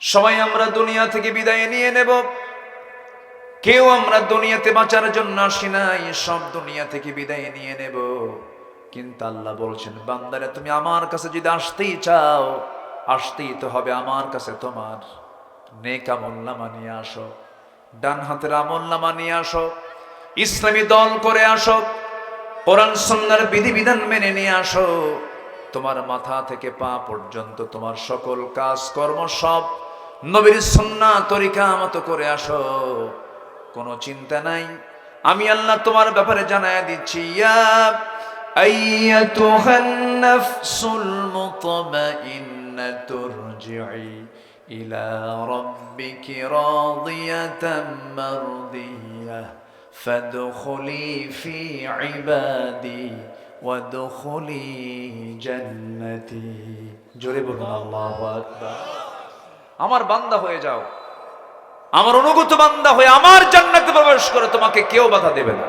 সবাই আমরা দুনিয়া থেকে বিদায় নিয়ে নেব, কেউ আমরা দুনিয়াতে বাঁচার জন্য আসি নাই, সব দুনিয়া থেকে বিদায় নিয়ে নেব। কিন্তু আল্লাহ বলছেন, বান্দারে তুমি আমার কাছে যদি আসতেই চাও, আসতেই তো হবে আমার কাছে। তোমার নেক আমলনামা নিয়ে আসো, ডান হাতের আমলনামা নিয়ে আসো, ইসলামী দল করে আসো, কোরআন সুন্নাহর বিধিবিধান মেনে নিয়ে আসো। তোমার মাথা থেকে পা পর্যন্ত তোমার সকল কাজ কর্ম সব নবীর সুন্নাহ তরিকা মতো করে আসো। কোনো চিন্তা নাই, আমি আল্লাহ তোমার ব্যাপারে জানায়া দিচ্ছি। ইয়া আইয়াতুহান নাফসুল মুতমাইন্নাতু রজিই ইলা রাব্বিকি রাদিয়াতাম মারদিয়াহ ফাদখুলি ফি ইবাদি ওয়াদখুলি জান্নাতি। জোরে বলুন আল্লাহু আকবার। আমার বান্দা হয়ে যাও, আমার অনুগত বান্দা হয়ে আমার জান্নাতে প্রবেশ করে, তোমাকে কেউ বাধা দেবে না।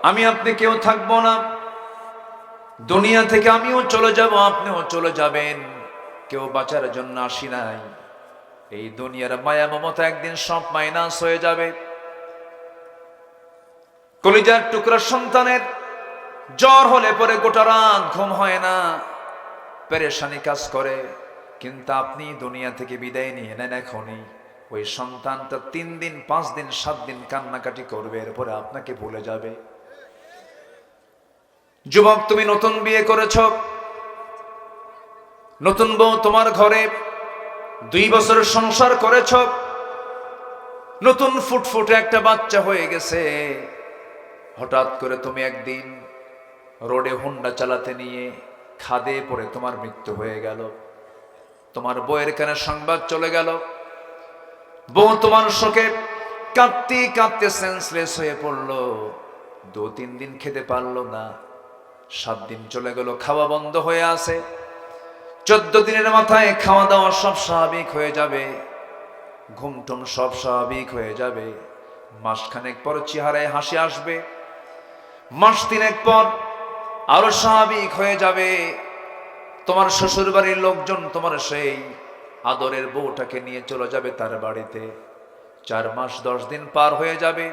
আমি আপনি কেউ থাকবো না, দুনিয়া থেকে আমিও চলে যাব, আপনিও চলে যাবেন। কেউ বাঁচার জন্য আসি নাই। এই দুনিয়ার মায়া মমতা একদিন সব মাইনাস হয়ে যাবে। কলিজার টুকরা সন্তানের জ্বর হলে পরে গোটা রাত ঘুম হয় না, পেরেশানি কাজ করে। কিন্তু আপনি দুনিয়া থেকে বিদায় নিয়ে নেন এখনই, ওই সন্তানটা 3 দিন 5 দিন 7 দিন কান্নাকাটি করবে, এরপরে আপনাকে ভুলে যাবে। যুবক, তুমি নতুন বিয়ে করেছ, নতুন বউ তোমার ঘরে, 2 বছর সংসার করেছ, নতুন ফুটফুটে একটা বাচ্চা হয়ে গেছে। হঠাৎ করে তুমি একদিন রোডে হোন্ডা চালাতে নিয়ে খাদে পড়ে তোমার মৃত্যু হয়ে গেল। তোমার বউয়ের কানে সংবাদ চলে গেল। বউ তোমার শোকে কাঁদতে কাঁদতে সেন্সলেস হয়ে পড়লো। 2-3 দিন খেতে পারলো না। 7 দিন চলে গেল, খাওয়া বন্ধ হয়ে আছে। 14 দিনের মাথায় খাওয়া দাওয়া সব স্বাভাবিক হয়ে যাবে, ঘুমটুম সব স্বাভাবিক হয়ে যাবে। মাসখানেক পর চেহারায় হাসি আসবে, মাস 3 পর আরো স্বাভাবিক হয়ে যাবে। তোমার শ্বশুর বাড়ির লোকজন তোমার সেই আদরের বউটাকে নিয়ে চলে যাবে তার বাড়িতে। 4 মাস 10 দিন পার হয়ে যাবে।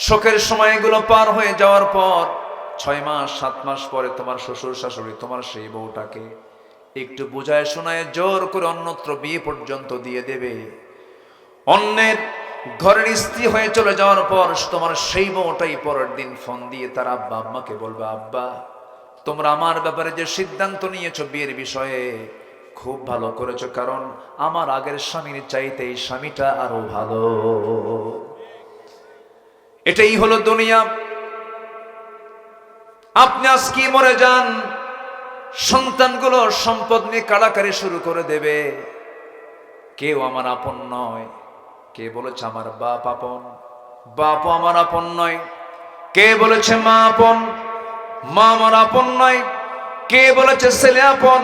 শোকের সময়গুলো পার হয়ে যাওয়ার পর 6 মাস 7 মাস পরে তোমার শ্বশুর শাশুড়ি তোমার সেই বউটাকে একটু বুঝায় শোনায় জোর করে অন্যত্র বিয়ে পর্যন্ত দিয়ে দেবে। অন্যের ঘরের স্ত্রী হয়ে চলে যাওয়ার পর তোমার সেই বউটাই পরের দিন ফোন দিয়ে তার আব্বা আম্মাকে বলবে, আব্বা তোমরা আমার ব্যাপারে যে সিদ্ধান্ত নিয়েছো বিয়ের বিষয়ে খুব ভালো করেছো, কারণ আমার আগের স্বামীর চাইতে এই স্বামীটা আরো ভালো। এটাই হলো দুনিয়া। আপনি আজকে মরে যান, সন্তানগুলো সম্পদ নিয়ে কাড়াকাড়ি শুরু করে দেবে। কেউ আমার আপন নয়। কে বলেছে আমার বাপ আপন? বাপও আমার আপন নয়। কে বলেছে মা আপন? মা আমার আপন নয়। কে বলেছে ছেলে আপন?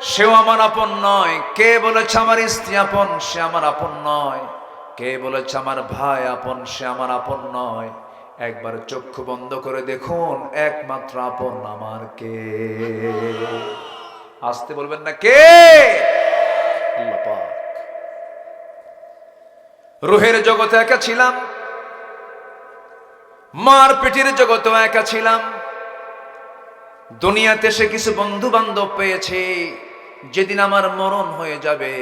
সেও আমার আপন নয়। কে বলেছে আমার স্ত্রী আপন? সে আমার আপন নয়। কে বলেছে আমার ভাই আপন? সে আমার আপন নয়। একবার চক্ষু বন্ধ করে দেখুন, একমাত্র আপন আমার কে? আসতে বলবেন না, কে? আল্লাহ পাক। রুহের জগতে একা ছিলাম, মার পেটের জগতেও একা ছিলাম। দুনিয়াতে সে কিছু বন্ধু বান্ধব পেয়েছে। যেদিন আমার মরণ হয়ে যাবে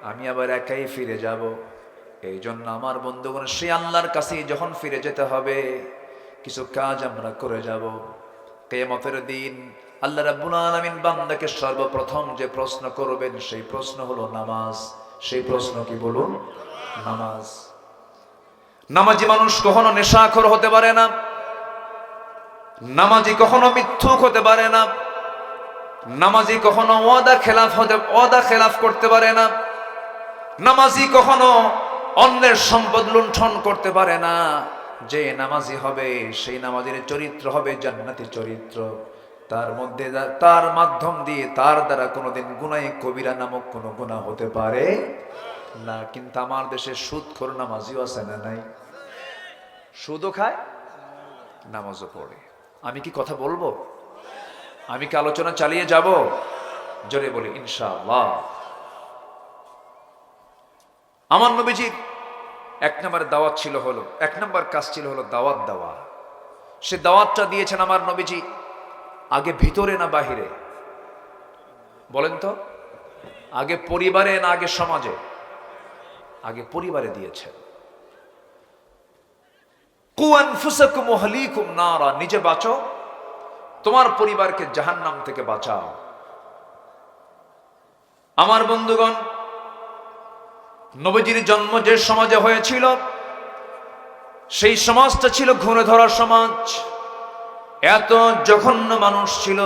আমি আবার একাই ফিরে যাব। এই জন্য আমার বন্ধুগণ, সে আল্লাহর কাছে যখন ফিরে যেতে হবে কিছু কাজ আমরা করে যাব। কিয়ামতের দিন আল্লাহ রাব্বুল আলামিন বান্দাকে সর্বপ্রথম যে প্রশ্ন করবেন সেই প্রশ্ন হলো নামাজ। সেই প্রশ্ন কি বলুন? নামাজ। নামাজি মানুষ কখনো নেশাখোর হতে পারে না। নামাজি কখনো মিথ্যুক হতে পারে না। নামাজি কখনো ওয়াদা খেলাফ করতে পারে না। নামাজি কখনো অন্যের সম্পদ লুণ্ঠন করতে পারে না। যে নামাজি হবে সেই নামাজের চরিত্র হবে জান্নাতি চরিত্র। তার মাধ্যম দিয়ে তার দ্বারা কোনোদিন গুনাহ কবিরা নামক কোনো গুনাহ হতে পারে না। কিন্তু আমার দেশে সুদখোর নামাজিও আছে না নাই? সুদও খায়, নামাজও পড়ে। আমি কি কথা বলবো? আমি কি আলোচনা চালিয়ে যাব? জোরে বলি ইনশাআল্লাহ। আমার নবীজির এক নম্বর দাওয়াত ছিল হলো, এক নম্বর কাজ ছিল হলো দাওয়াত দেওয়া। সে দাওয়াতটা দিয়েছেন আমার নবীজি আগে ভিতরে না বাহিরে? বলেন তো, আগে পরিবারে না আগে সমাজে? আগে পরিবারে দিয়েছেন। কু আনফুসাকুম ওয়া আহলিকুম নারা, নিজে বাঁচো, তোমার পরিবারকে জাহান্নাম থেকে বাঁচাও। আমার বন্ধুগণ, নবীজির জন্ম যে সমাজে হয়েছিল সেই সমাজটা ছিল ঘুরে ধরা সমাজ। এত জঘন্য মানুষ ছিল,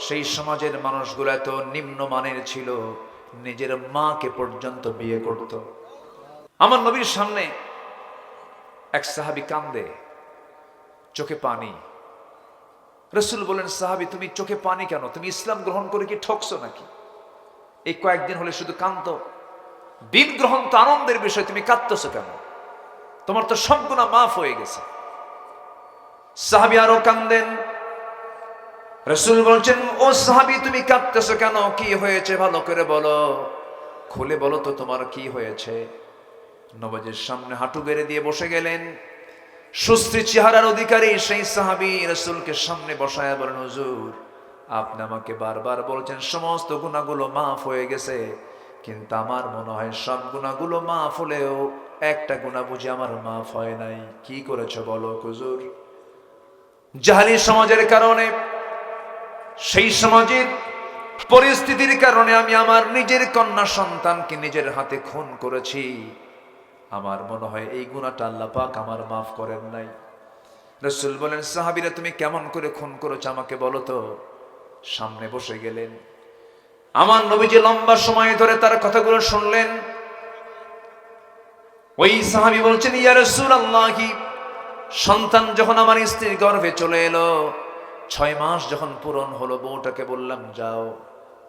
সেই সমাজের মানুষগুলো এত নিম্নমানের ছিল, নিজের মাকে পর্যন্ত বিয়ে করত। আমার নবীর সামনে এক সাহাবী কান্দে, চোখে পানি। রাসূল বলেন, সাহাবী তুমি চোখে পানি কেন? তুমি ইসলাম গ্রহণ করে কি ঠকছো নাকি? এই কয়েকদিন হলে শুধু কাঁদতো, দিন গ্রহণ তো আনন্দের বিষয়, তুমি কাঁদতেছো কেন? তোমার তো সব গুনাহ মাফ হয়ে গেছে। সাহাবী আরো কান্দেন। রাসূল বলছেন, ও সাহাবী তুমি কাঁদতেছো কেন? কি হয়েছে ভালো করে বলো, খুলে বলো তো তোমার কি হয়েছে। নবীজির সামনে হাঁটু গেড়ে দিয়ে বসে গেলেন সুশ্রী চেহারার অধিকারী সেই সাহাবী রাসূলকে সামনে বসায় বলেন, হুজুর আপনি আমাকে বারবার বলছেন সমস্ত গুনাহগুলো মাফ হয়ে গেছে, কিন্তু আমার মনে হয় সব গুনাহগুলো মাফ হলেও একটা গুনাহ বুঝি আমার মাফ হয় নাই। কি করেছো বলো হুজুর? জাহেলী সমাজের কারণে, সেই সমাজের পরিস্থিতির কারণে আমি আমার নিজের কন্যা সন্তানকে নিজের হাতে খুন করেছি। আমার মনে হয় এই গুনাহটা আল্লাহ পাক আমার মাফ করেন নাই। রাসূল বলেন, সাহাবীরা তুমি কেমন করে খুন করেছো আমাকে বলো তো। সামনে বসে গেলেন। আমার নবীজি লম্বা সময় ধরে তার কথাগুলো শুনলেন। ওই সাহাবী বলছেন, ইয়া রাসূলুল্লাহ, সন্তান যখন আমার স্ত্রীর গর্ভে চলে এলো, 6 মাস যখন পূরণ হলো, বউটাকে বললাম যাও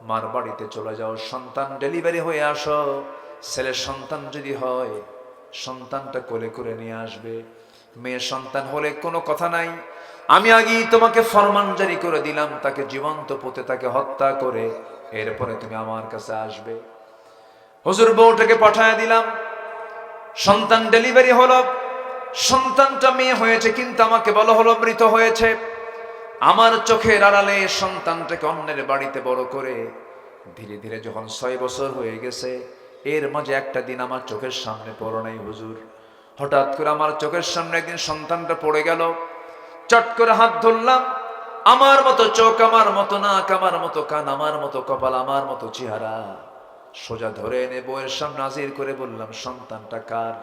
মার বাড়িতে চলে যাও, সন্তান ডেলিভারি হয়ে আসো, ছেলে সন্তান যদি হয় সন্তানটা কোলে করে নিয়ে আসবে, মেয়ে সন্তান হলে কোনো কথা নাই, আমি আগেই তোমাকে ফরমান জারি করে দিলাম, তাকে জীবন্ত পুঁতে তাকে হত্যা করে এরপরে তুমি আমার কাছে আসবে। হুজুর বউটাকে পাঠায় দিলাম, সন্তান ডেলিভারি হলো, সন্তানটা মেয়ে হয়েছে, কিন্তু আমাকে বলা হলো মৃত হয়েছে। আমার চোখের আড়ালে সন্তানটাকে অন্যের বাড়িতে বড় করে ধীরে ধীরে যখন 6 বছর হয়ে গেছে, এর মাঝে একটা দিন আমার চোখের সামনে পড়ো নাই হুজুর। হঠাৎ করে আমার চোখের সামনে একদিন সন্তানটা পড়ে গেল, চট করে হাত ধরলাম, আমার মতো চোখ, আমার মতো নাক, আমার মতো কান, আমার মতো কপাল, আমার মতো চেহারা, সোজা ধরে এনে বউয়ের সামনে হাজির করে বললাম, সন্তানটা কার?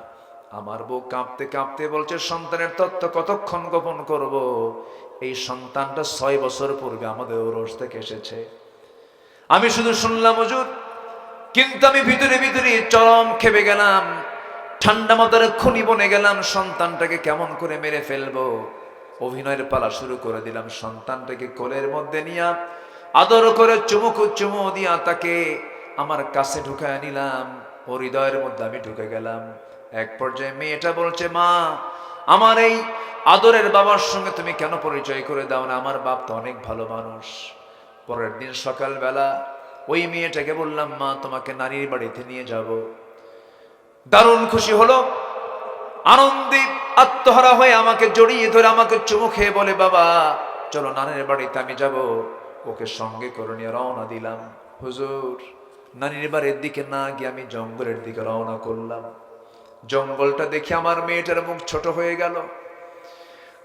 আমার বউ কাঁপতে কাঁপতে বলছে, সন্তানের তথ্য কতক্ষণ গোপন করব, এই সন্তানটা 6 বছর পূর্বে আমাদের ওরস থেকে এসেছে। আমি শুধু শুনলাম হুজুর, কিন্তু আমি ভিতরে ভিতরে চরম খেপে গেলাম, ঠান্ডা মাথার খুনি বনে গেলাম, সন্তানটাকে কেমন করে মেরে ফেলবো। অভিনয়ের পালা শুরু করে দিলাম, সন্তানটাকে কোলের মধ্যে নিয়ে আদর করে চুমু দিয়া তাকে আমার কাছে ঢুকায় নিলাম, ও হৃদয়ের মধ্যে আমি ঢুকে গেলাম। এক পর্যায়ে মেয়েটা বলছে, মা আমার এই আদরের বাবার সঙ্গে তুমি কেন পরিচয় করে দাও না, আমার বাপ তো অনেক ভালো মানুষ। পরের দিন সকালবেলা ওই মেয়েটাকে বললাম, মা তোমাকে নানির বাড়িতে নিয়ে যাব। দারুণ খুশি হলো, আনন্দে আত্মহারা হয়ে আমাকে জড়িয়ে ধরে আমাকে চুমু খেয়ে বলে, বাবা চলো নানির বাড়িতে আমি যাব। ওকে সঙ্গে করে নিয়ে রওনা দিলাম। হুজুর নানির বাড়ির দিকে না গিয়ে আমি জঙ্গলের দিকে রওনা করলাম। জঙ্গলটা দেখে আমার মেয়েটার মুখ ছোট হয়ে গেল।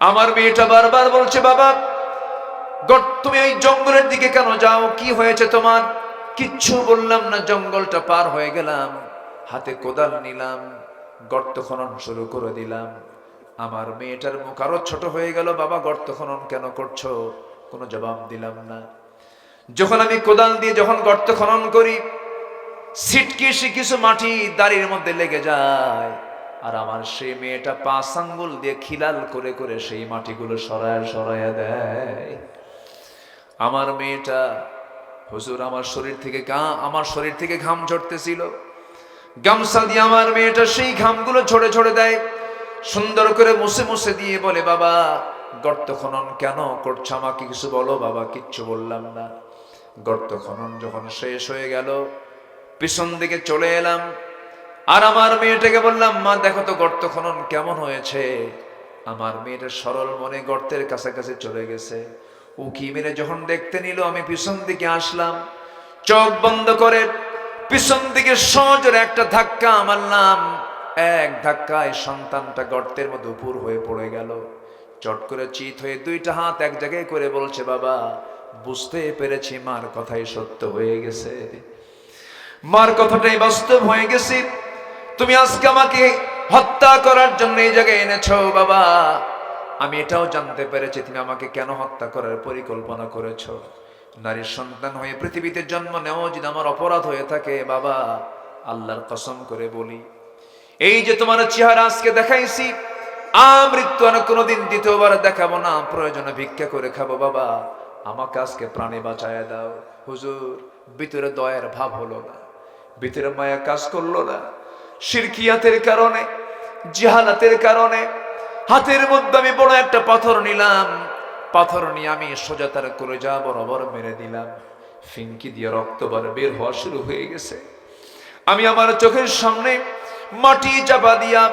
আমার মেয়েটা বারবার বলছে, বাবা তুমি এই জঙ্গলের দিকে কেন যাও, কি হয়েছে তোমার? কিচ্ছু বললাম না, জঙ্গলটা পার হয়ে গেলাম, হাতে কোদাল নিলাম, গর্ত খনন শুরু করে দিলাম। আমার মেয়েটার মুখ আরো ছোট হয়ে গেল, বাবা গর্ত খনন কেন করছো? কোনো জবাব দিলাম না। যখন আমি কোদাল দিয়ে যখন গর্ত খনন করি, ছিটকিসি কিছু মাটি দাড়ির মধ্যে লেগে যায়, আর আমার সেই মেয়েটা 5 আঙ্গুল দিয়ে খিলাল করে করে সেই মাটিগুলো সরায় সরাইয়া দেয়। আমার মেয়েটা, হুজুর আমার শরীর থেকে ঘাম ঝরতেছিল, গামছা দিয়ে আমার মেয়েটা সেই ঘামগুলো ঝরে ঝরে দেয়, সুন্দর করে মুছে মুছে দিয়ে বলে, বাবা গর্ত খনন কেন করছো, আমাকে কিছু বলো। বাবা কিচ্ছু বললাম না। গর্ত খনন যখন শেষ হয়ে গেল, পিছন দিকে চলে এলাম, আর আমার মেয়েটাকে বললাম, মা দেখো তো গর্ত খনন কেমন হয়েছে। আমার মেয়েটা সরল মনে গর্তের কাছাকাছি চলে গেছে। উকি মেরে যখন দেখতে নিল, আমি পিছন দিকে আসলাম, চোখ বন্ধ করে পিছন দিকে সজোরে একটা ধাক্কা মারলাম। এক ধাক্কায় সন্তানটা গর্তের মধ্যে উপুর হয়ে পড়ে গেল। চট করে চিত হয়ে দুইটা হাত এক জায়গায় করে বলছে, বাবা বুঝতে পেরেছি মার কথাই সত্য হয়ে গেছে, মার কথাটাই বাস্তব হয়ে গেছে। তুমি আজকে আমাকে হত্যা করার জন্য এই জায়গায় এনেছো বাবা। আমি এটাও জানতে পেরেছি তুমি আমাকে কেন হত্যা করার পরিকল্পনা করেছো। নারীর সন্তান হয়ে পৃথিবীতে জন্ম নেওয়া যদি আমার অপরাধ হয়ে থাকে বাবা, আল্লাহর কসম করে বলি, এই যে তোমার চেহারা আজকে দেখাইছি, মৃত্যু আর কোনোদিন দ্বিতীয়বার দেখাবো না, প্রয়োজনে ভিক্ষা করে খাবো বাবা, আমাকে আজকে প্রাণে বাঁচায় দাও। হুজুর, ভিতরে দয়ার ভাব হলো না, ভিতরে মায়া কাজ করলো না। শিরকিয়াতের কারণে, জিহালাতের কারণে হাতের মধ্যে আমি বড় একটা পাথর নিলাম। পাথর নিয়ে আমি সোজা তার কলেজা বরাবর মেরে দিলাম। ফিনকি দিয়ে রক্ত বের হওয়া শুরু হয়ে গেছে। আমি আমার চোখের সামনে মাটি চাপা দিয়া,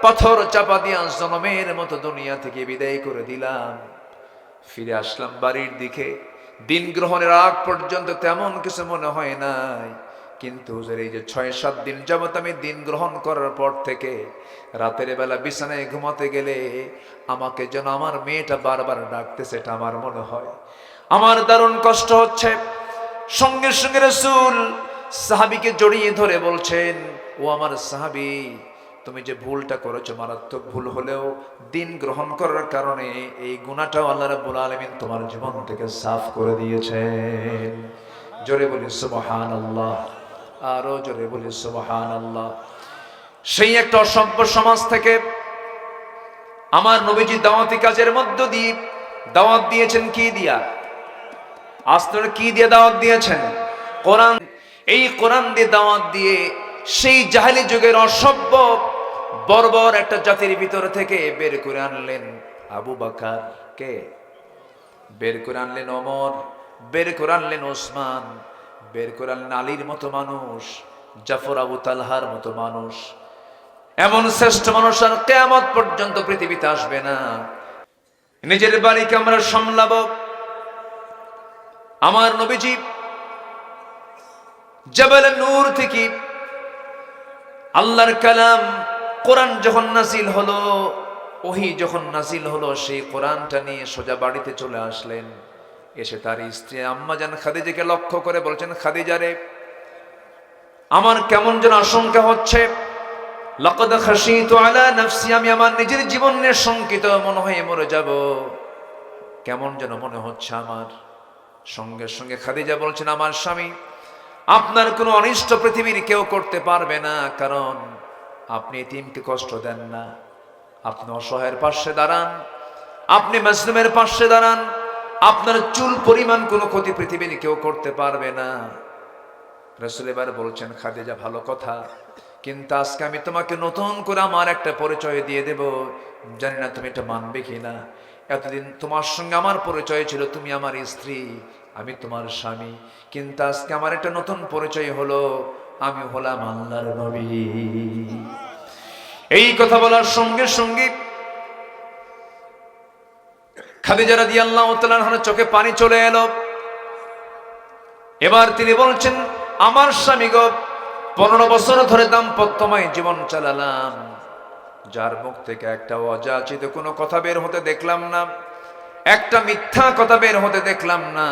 পাথর চাপা দিয়া জনমের মতো দুনিয়া থেকে বিদায় করে দিলাম। ফিরে আসলাম বাড়ির দিকে। দিন গ্রহণের আগ পর্যন্ত তেমন কিছু মনে হয় নাই, কিন্তু এই যে 6-7 দিন যাবত আমি দিন গ্রহণ করার পর থেকে রাতের বেলা বিছানায় ঘুমাতে গেলে আমাকে যেন আমার মেয়েটা বারবার ডাকতেছে, এটা আমার মনে হয়। আমার দারুণ কষ্ট হচ্ছে। সঙ্গে সঙ্গে রাসূল সাহাবীকে জড়িয়ে ধরে বলছেন, ও আমার সাহাবী, তুমি যে ভুলটা করেছো মারাত্মক ভুল হলেও দিন গ্রহণ করার কারণে এই গুনাহটাও আল্লাহ রাব্বুল আলামিন তোমার জীবন থেকে সাফ করে দিয়েছেন। জোরে বলি সুবহানাল্লাহ, আরো জোরে বলি সুবহানাল্লাহ। সেই একটা অসভ্য সমাজ থেকে আমার নবীজি দাওয়াতি কাজের মধ্য দিয়ে দাওয়াত দিয়েছেন। কি দিয়া? আসলে কি দিয়ে দাওয়াত দিয়েছেন? কোরআন। এই কোরআন দিয়ে দাওয়াত দিয়ে সেই জাহেলি যুগের অসভ্য বর্বর একটা জাতির ভিতর থেকে বের করে আনলেন আবু বকর কে, বের করে আনলেন ওমর, বের করে আনলেন ওসমান, বের করে আনলেন আলীর মতো মানুষ, জাফর আবু তালহার মতো মানুষ। এমন শ্রেষ্ঠ মানুষ আর কিয়ামত পর্যন্ত পৃথিবীতে আসবে না। নিজের বাড়িকে আমরা সামলাবো। আমার নবীজি জাবালে নূর থেকে আল্লাহর কালাম কোরআন যখন নাজিল হলো, ওহী যখন নাজিল হলো, সেই কোরআনটা নিয়ে সোজা বাড়িতে চলে আসলেন। এসে তার স্ত্রী আম্মা জান খাদিজাকে লক্ষ্য করে বলছেন, খাদিজা রে, আমার কেমন যেন আশঙ্কা হচ্ছে। লাকাদ খাশিতু আলা নাফসি, আমি আমার নিজের জীবন নিয়ে শঙ্কিত, মনে হয় মরে যাব, কেমন যেন মনে হচ্ছে আমার। সঙ্গে সঙ্গে খাদিজা বলছেন, আমার স্বামী, আপনার কোনো অনিষ্ট পৃথিবীর কেউ করতে পারবে না, কারণ আপনি এতিমকে কষ্ট দেন না, আপনি অসহায়ের পাশে দাঁড়ান, আপনি মাজলুমের পাশে দাঁড়ান, আপনার চুল পরিমাণ কোনো ক্ষতি পৃথিবীর কেউ করতে পারবে না। রাসূল এবার বলছেন, খাদিজা ভালো কথা, কিন্তু আজকে আমি তোমাকে নতুন করে আমার একটা পরিচয় দিয়ে দেব, জানি না তুমি এটা মানবে কিনা। এতদিন তোমার সঙ্গে আমার পরিচয় ছিল, তুমি আমার স্ত্রী, আমি তোমার স্বামী, কিন্তু আজকে আমার একটা নতুন পরিচয় হলো, আমি হলাম আল্লাহর নবী। এই কথা বলার সঙ্গে সঙ্গে খাদিজা রাদিয়াল্লাহু তাআলা আনহার চোখে পানি চলে এলো। এবার তিনি বলছেন, আমার স্বামী গো, 15 বছর ধরে দাম্পত্যময় জীবন চালালাম, যার মুখ থেকে একটা অযাচিত কোনো কথা বের হতে দেখলাম না, একটা মিথ্যা কথা বের হতে দেখলাম না।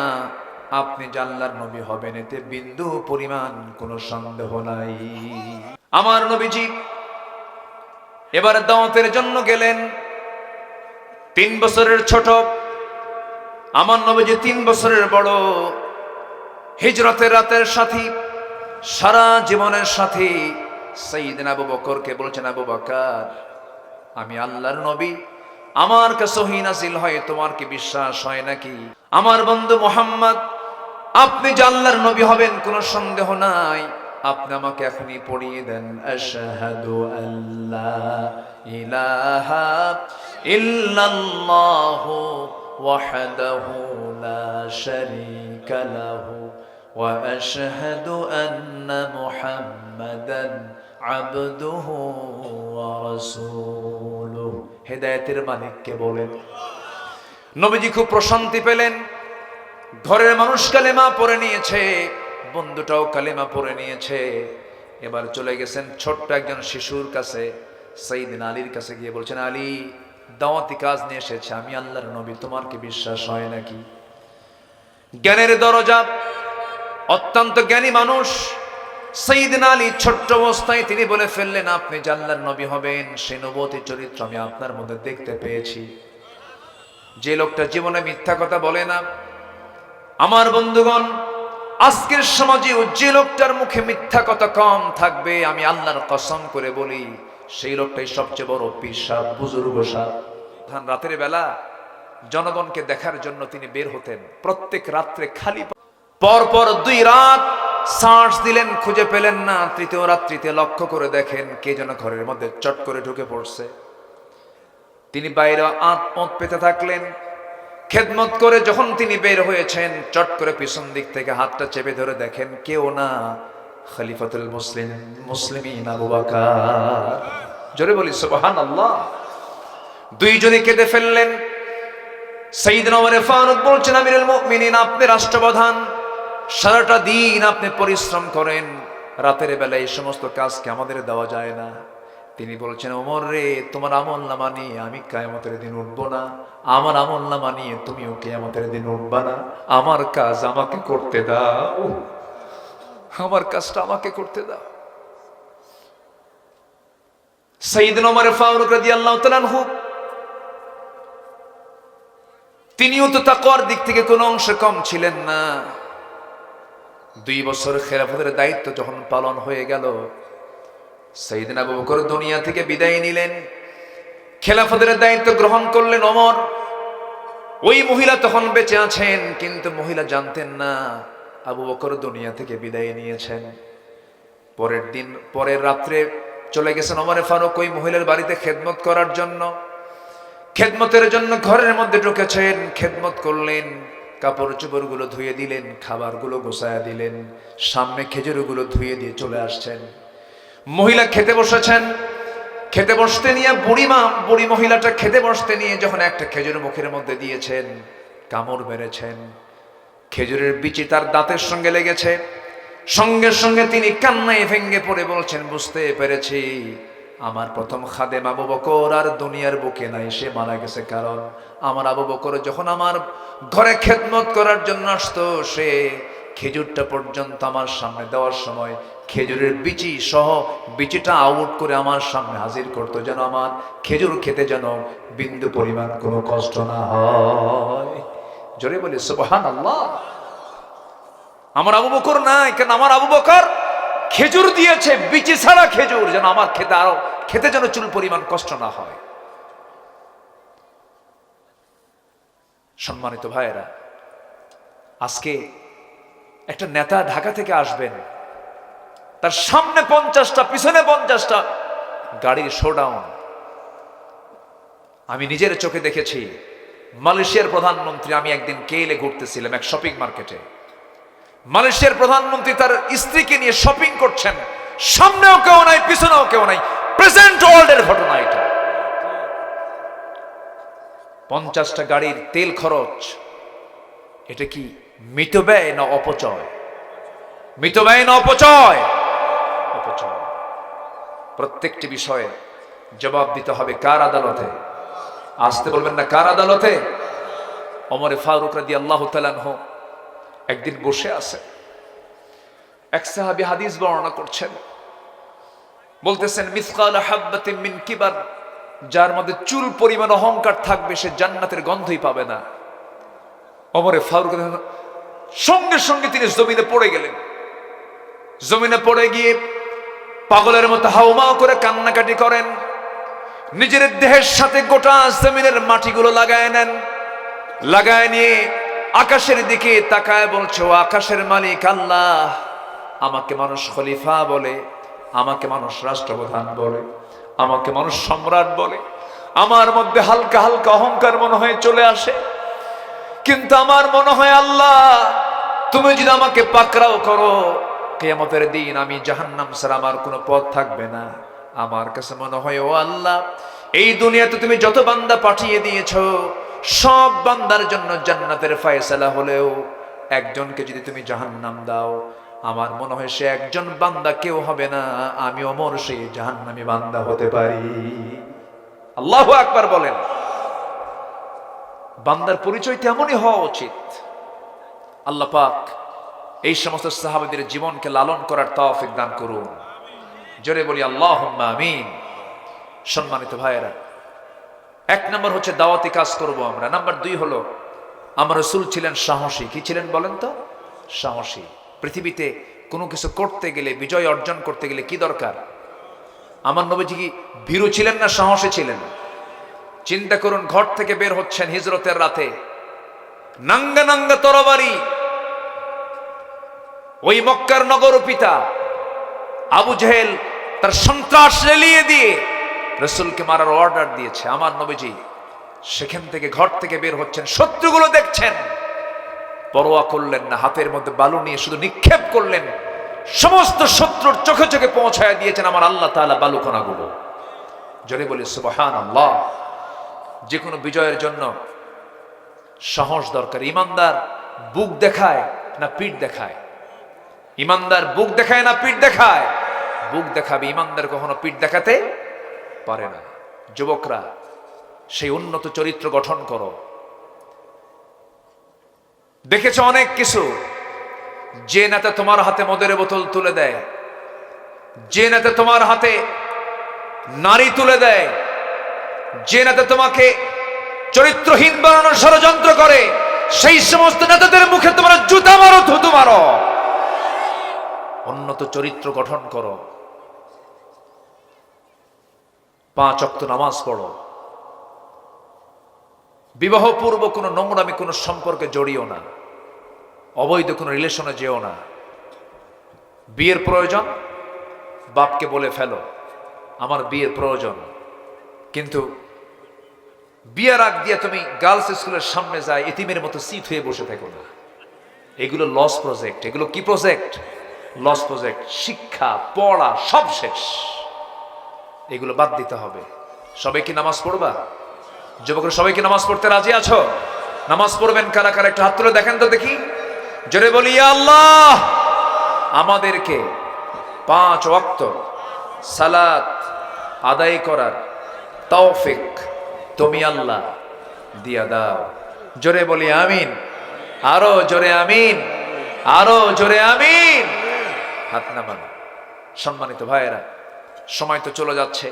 আপনি যে আল্লাহর নবী হবেন এতে বিন্দু পরিমাণ কোনো সন্দেহ নাই। আমার নবীজি এবার দাওয়াতের জন্য গেলেন। 3 বছরের ছোট, আমার নবীজি 3 বছরের বড়। হিজরতের রাতের সাথী, সারা জীবনের সাথী সাইয়েদনা আবু বকরকে বলছেন, আবু বকর, আমি আল্লাহর নবী, আমার কাছে ওহী নাযিল হয়, তোমার কি বিশ্বাস হয় নাকি? আমার বন্ধু মুহাম্মদ, আপনি যে আল্লাহর নবী হবেন কোনো সন্দেহ নাই, আপনি আমাকে এখনই পড়িয়ে দেন, আশহাদু আল্লা ইলাহা ইল্লাল্লাহু ওয়াহদাহু লা শারীকা লাহু ওয়া আশহাদু আন্না মুহাম্মাদান মুহাম্মাদান আবদুহু ওয়া রাসূলুহু। হেদায়েতের মালিককে বলেন। নবীজি খুব প্রশান্তি পেলেন। ঘরের মানুষ কালেমা পড়ে নিয়েছে, বন্ধুটাও কালেমা পড়ে নিয়েছে। এবার চলে গেছেন ছোট্ট একজন শিশুর কাছে, সাইয়েদনা আলীর কাছে গিয়ে বলছেন, আলী, দাওয়াতি কাজ নিয়ে এসেছে, আমি আল্লাহর নবী, তোমার কি বিশ্বাস হয় নাকি? জ্ঞানের দরজা, অত্যন্ত জ্ঞানী মানুষ সাইয়েদনা আলী ছোট্ট অবস্থায় তিনি বলে ফেললেন, আপনি যে আল্লাহর নবী হবেন সেই নবুয়তি চরিত্র আমি আপনার মধ্যে দেখতে পেয়েছি। যে লোকটা জীবনে মিথ্যা কথা বলে না, আমার বন্ধুগণ, আজকের সমাজে যে লোকটার মুখে মিথ্যা কথা কম থাকবে, আমি আল্লাহর কসম করে বলি সেই লোকটাই সবচেয়ে বড় পীর সাহেব, বুজুর্গ সাহেব। রাতের বেলা জনগণকে দেখার জন্য তিনি বের হতেন প্রত্যেক রাত্রে খালি। পরপর 2 রাত সার্চ দিলেন, খুঁজে পেলেন না। তৃতীয় রাত্রিতে লক্ষ্য করে দেখেন কে যেন ঘরের মধ্যে চট করে ঢুকে পড়ছে। তিনি বাইরে আত্মত পেতে থাকলেন। খেদমত করে যখন তিনি বের হয়েছেন, চট করে পিছন দিক থেকে হাতটা চেপে ধরে দেখেন কেউ না, খলিফাতুল মুসলিমিন আবু বকর। জোরে বলি সুবহানাল্লাহ। দুইজনে কেঁদে ফেললেন। সাইয়েদনা ওমর ফারুক বলছেন, আমিরুল মুমিনিন, আপনি রাষ্ট্রপ্রধান, সারাটা দিন আপনি পরিশ্রম করেন, রাতের বেলা এই সমস্ত কাজকে আমাদের দেওয়া যায় না। তিনি বলছেন, ওমর রে, তোমার আমলনামা নিয়ে আমি কিয়ামতের দিন উঠবো না, আমার আমলনামা নিয়ে তুমিও কিয়ামতের দিন উঠবা না। আমার কাজ আমাকে করতে দাও, আমার কাজটা আমাকে করতে দাও। সাইয়েদনা ওমর ফারুক রাদিয়াল্লাহু তাআলা আনহু, তিনিও তো তাকওয়ার দিক থেকে কোনো অংশে কম ছিলেন না। 2 বছর খেলাফতের দায়িত্ব যখন পালন হয়ে গেল, সাইয়েদনা আবু বকর দুনিয়া থেকে বিদায় নিলেন, খেলাফতের দায়িত্ব গ্রহণ করলেন ওমর। ওই মহিলা তখন বেঁচে আছেন, কিন্তু মহিলা জানতেন না আবু বকর দুনিয়া থেকে বিদায় নিয়েছেন। পরের রাত্রে চলে গেছেন ওমর ফারুক ওই মহিলার বাড়িতে খেদমত করার জন্য। খেদমতের জন্য ঘরের মধ্যে ঢুকেছেন, খেদমত করলেন, কাপড় চোপড়গুলো ধুয়ে দিলেন, খাবারগুলো গোছায়া দিলেন, সামনে খেজুরগুলো ধুয়ে দিয়ে চলে আসছেন। মহিলা খেতে বসেছেন। খেতে বসতে নিয়ে বুড়ি মহিলাটা খেতে বসতে নিয়ে যখন একটা খেজুর মুখের মধ্যে দিয়েছেন, কামড় মেরেছেন, খেজুরের বিচি তার দাঁতের সঙ্গে লেগেছে। সঙ্গে সঙ্গে তিনি কান্নায় ভেঙ্গে পড়ে বলছেন, বুঝতে পেরেছি আমার প্রথম খাদেম আবু বকর আর দুনিয়ার বুকে নাই, সে মারা গেছে। কারণ আমার আবু বকর যখন আমার ঘরে খেদমত করার জন্য আসতো, সে খেজুরটা পর্যন্ত আমার সামনে দেওয়ার সময় খেজুরের বিচি সহ বিচিটা আউট করে আমার সামনে হাজির করতো, যেন আমার খেজুর খেতে যেন বিন্দু পরিমাণ কোনো কষ্ট না হয়। জোরে বলি সুবহানাল্লাহ। আমার আবু বকর নাই, কেন আমার আবু বকর খেজুর দিয়েছে, বিচি ছাড়া খেজুর, যেন আমার খেতে যেন চুল পরিমাণ কষ্ট না হয়। সম্মানিত ভাইয়েরা, আজকে একটা নেতা ঢাকা থেকে আসবেন, তার সামনে 50টা পিছনে 50টা গাড়ির শোডাউন। আমি নিজের চোখে দেখেছি। মালয়েশিয়ার প্রধানমন্ত্রী, আমি একদিন কেলে ঘুরতেছিলাম এক শপিং মার্কেটে, মালয়েশিয়ার প্রধানমন্ত্রী তার স্ত্রীকে নিয়ে শপিং করছেন, সামনেও কেউ নাই পিছনেও কেউ নাই। প্রেজেন্ট ওয়ার্ল্ডের ঘটনা এটা। 50টা গাড়ির তেল খরচ, এটা কি মিতব্যয় না অপচয়? মিতব্যয় না অপচয়? অপচয়। প্রত্যেকটি বিষয়ে জবাব দিতে হবে কার আদালতে? আসতে বলবেন না, কার আদালতে? ওমর ফারুক রাদিয়াল্লাহু তাআলা আনহু একদিন বসে আছে, এক সাহাবী হাদিস বর্ণনা করছেন, বলতেছেন, মিসকাল হাববাতিন মিন কিবার, যার মধ্যে চুল পরিমাণ অহংকার থাকবে সে জান্নাতের গন্ধই পাবে না। ওমর ফারুক সঙ্গে সঙ্গে তিনি জমিনে পড়ে গেলেন। জমিনে পড়ে গিয়ে পাগলের মতো হাউমাউ করে কান্নাকাটি করেন। নিজের দেহের সাথে গোটা জমিনের মাটিগুলো লাগায় নেন। লাগায় নিয়ে আকাশের দিকে তাকায় বলছে, ও আকাশের মালিক আল্লাহ, আমাকে মানুষ খলিফা বলে, আমাকে মানুষ রাষ্ট্রপ্রধান বলে, আমাকে মানুষ সম্রাট বলে, আমার মধ্যে হালকা হালকা অহংকার মনে হয় চলে আসে, কিন্তু আমার মনে হয় আল্লাহ তুমি যদি আমাকে পাকড়াও করো, কিয়ামতের দিন আমি জাহান্নাম ছাড়া আমার কোনো পথ থাকবে না। আমার কাছে মনে হয়, ও আল্লাহ, এই দুনিয়াতে তুমি যত বান্দা পাঠিয়ে দিয়েছো সব বান্দার জন্য জান্নাতের ফয়সালা হলেও একজনকে যদি তুমি জাহান্নাম দাও, আমার মনে হয় সে একজন বান্দা কেউ হবে না, আমি ওমর সেই জাহান্নামী বান্দা হতে পারি। আল্লাহু আকবার বলেন। বান্দার পরিচয় তেমনই হওয়া উচিত। আল্লাহ পাক এই সমস্ত সাহাবাদের জীবনকে লালন করার তৌফিক দান করুন। জোরে বলি আল্লাহুম্মা আমিন। সম্মানিত ভাইয়েরা, এক নম্বর হচ্ছে দাওয়াতি কাজ করব আমরা। নাম্বার 2 হলো আমার রাসূল ছিলেন সাহসী। কি ছিলেন বলেন তো? সাহসী। পৃথিবীতে কোনো কিছু করতে গেলে, বিজয় অর্জন করতে গেলে কি দরকার? আমার নবীজি কি ভীরু ছিলেন না সাহসী ছিলেন? চিন্তা করুন, ঘর থেকে বের হচ্ছেন হিজরতের রাতে, নাঙ্গা নাঙ্গা তরবারি। ওই মক্কার নগর পিতা আবু জেহেল তার সন্ত্রাস রেলিয়ে দিয়ে রাসূলকে মারার অর্ডার দিয়েছে। আমার নবীজি সেখান থেকে ঘর থেকে বের হচ্ছেন, শত্রুগুলো দেখছেন, পরোয়া করলেন না, হাতের মধ্যে বালু নিয়ে শুধু নিক্ষেপ করলেন, সমস্ত শত্রুর চোখে চোখে পৌঁছায় দিয়েছেন আমার আল্লাহ তাআলা বালুকণাগুলো। জোরে বলি সুবহানাল্লাহ। যে কোনো বিজয়ের জন্য সাহস দরকার। ইমানদার বুক দেখায় না পিঠ দেখায়? ইমানদার বুক দেখায় না পিঠ দেখায়? বুক দেখাবে। ইমানদার কখনো পিঠ দেখাতে পারে না। যুবকরা, সেই উন্নত চরিত্র গঠন করো। দেখেছো অনেক কিছু, যে নেতা তোমার হাতে মদের বোতল তুলে দেয়, যে নেতা তোমার হাতে নারী তুলে দেয়, যে নেতা তোমাকে চরিত্রহীন বানানোর ষড়যন্ত্র করে, সেই সমস্ত নেতাদের মুখে তোমরা জুতা মারো, থুতু মারো। উন্নত চরিত্র গঠন করো। 5 ওয়াক্ত নামাজ পড়ো। বিবাহ পূর্ব কোনো নোংরামি কোনো সম্পর্কে জড়িও না। অবৈধ কোনো রিলেশনে যেও না। বিয়ের প্রয়োজন, বাপকে বলে ফেলো আমার বিয়ের প্রয়োজন। কিন্তু বিয়ের আগ দিয়ে তুমি গার্লস স্কুলের সামনে যায় এতিমের মতো সিট হয়ে বসে থাকো না। এগুলো লস প্রজেক্ট। এগুলো কি প্রজেক্ট? Loss project. শিক্ষা, পড়া সব শেষ। এগুলো বাদ দিতে হবে। সবাই কি নামাজ পড়বা? যুবকরা, সবাই কি নামাজ পড়তে রাজি আছো? নামাজ পড়বেন কারা কারা? একটু হাত তুলে দেখেন তো দেখি। জোরে বলি, ইয়া আল্লাহ, আমাদেরকে 5 ওয়াক্ত সালাত আদায় করার তৌফিক তুমি আল্লাহ দিয়া দাও। জোরে বলি আমিন। আরো জোরে আমিন, আরো জোরে আমিন। হাত নামান। সম্মানিত ভাইয়েরা, সময় তো চলে যাচ্ছে।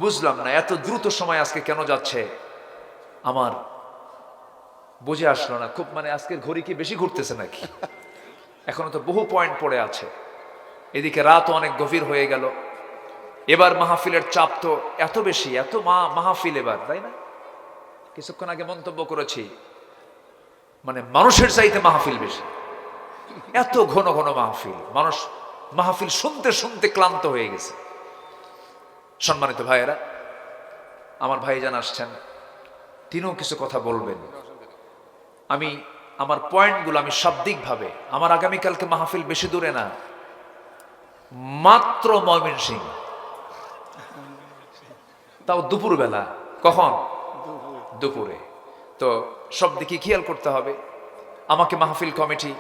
বুঝলাম না এত দ্রুত সময় আজকে কেন যাচ্ছে, আমার বুঝে আসলো না। খুব আজকের ঘড়ি কি বেশি ঘুরতেছে নাকি? এখনো তো বহু পয়েন্ট পড়ে আছে। এদিকে রাতও অনেক গভীর হয়ে গেল। এবার মাহফিলের চাপ তো এত বেশি, এত মাহফিল এবার, তাই না? কিছুক্ষণ আগে মন্তব্য করেছি, মানুষের চাইতে মাহফিল বেশি। এত ঘন ঘন মাহফিল, মানুষ মাহফিল শুনতে শুনতে ক্লান্ত হয়ে গেছে। সম্মানিত ভাইয়েরা, আমার ভাইজান আসছেন, তিনিও কিছু কথা বলবেন। আমি আমার পয়েন্টগুলো আমি শাব্দিকভাবে, আমার আগামীকালকে মাহফিল বেশি দূরে না, মাত্র ময়মনসিংহ, তাও দুপুরবেলা। কখন? দুপুরে। তো সব দিকে খেয়াল করতে হবে। আমাকে মাহফিল কমিটি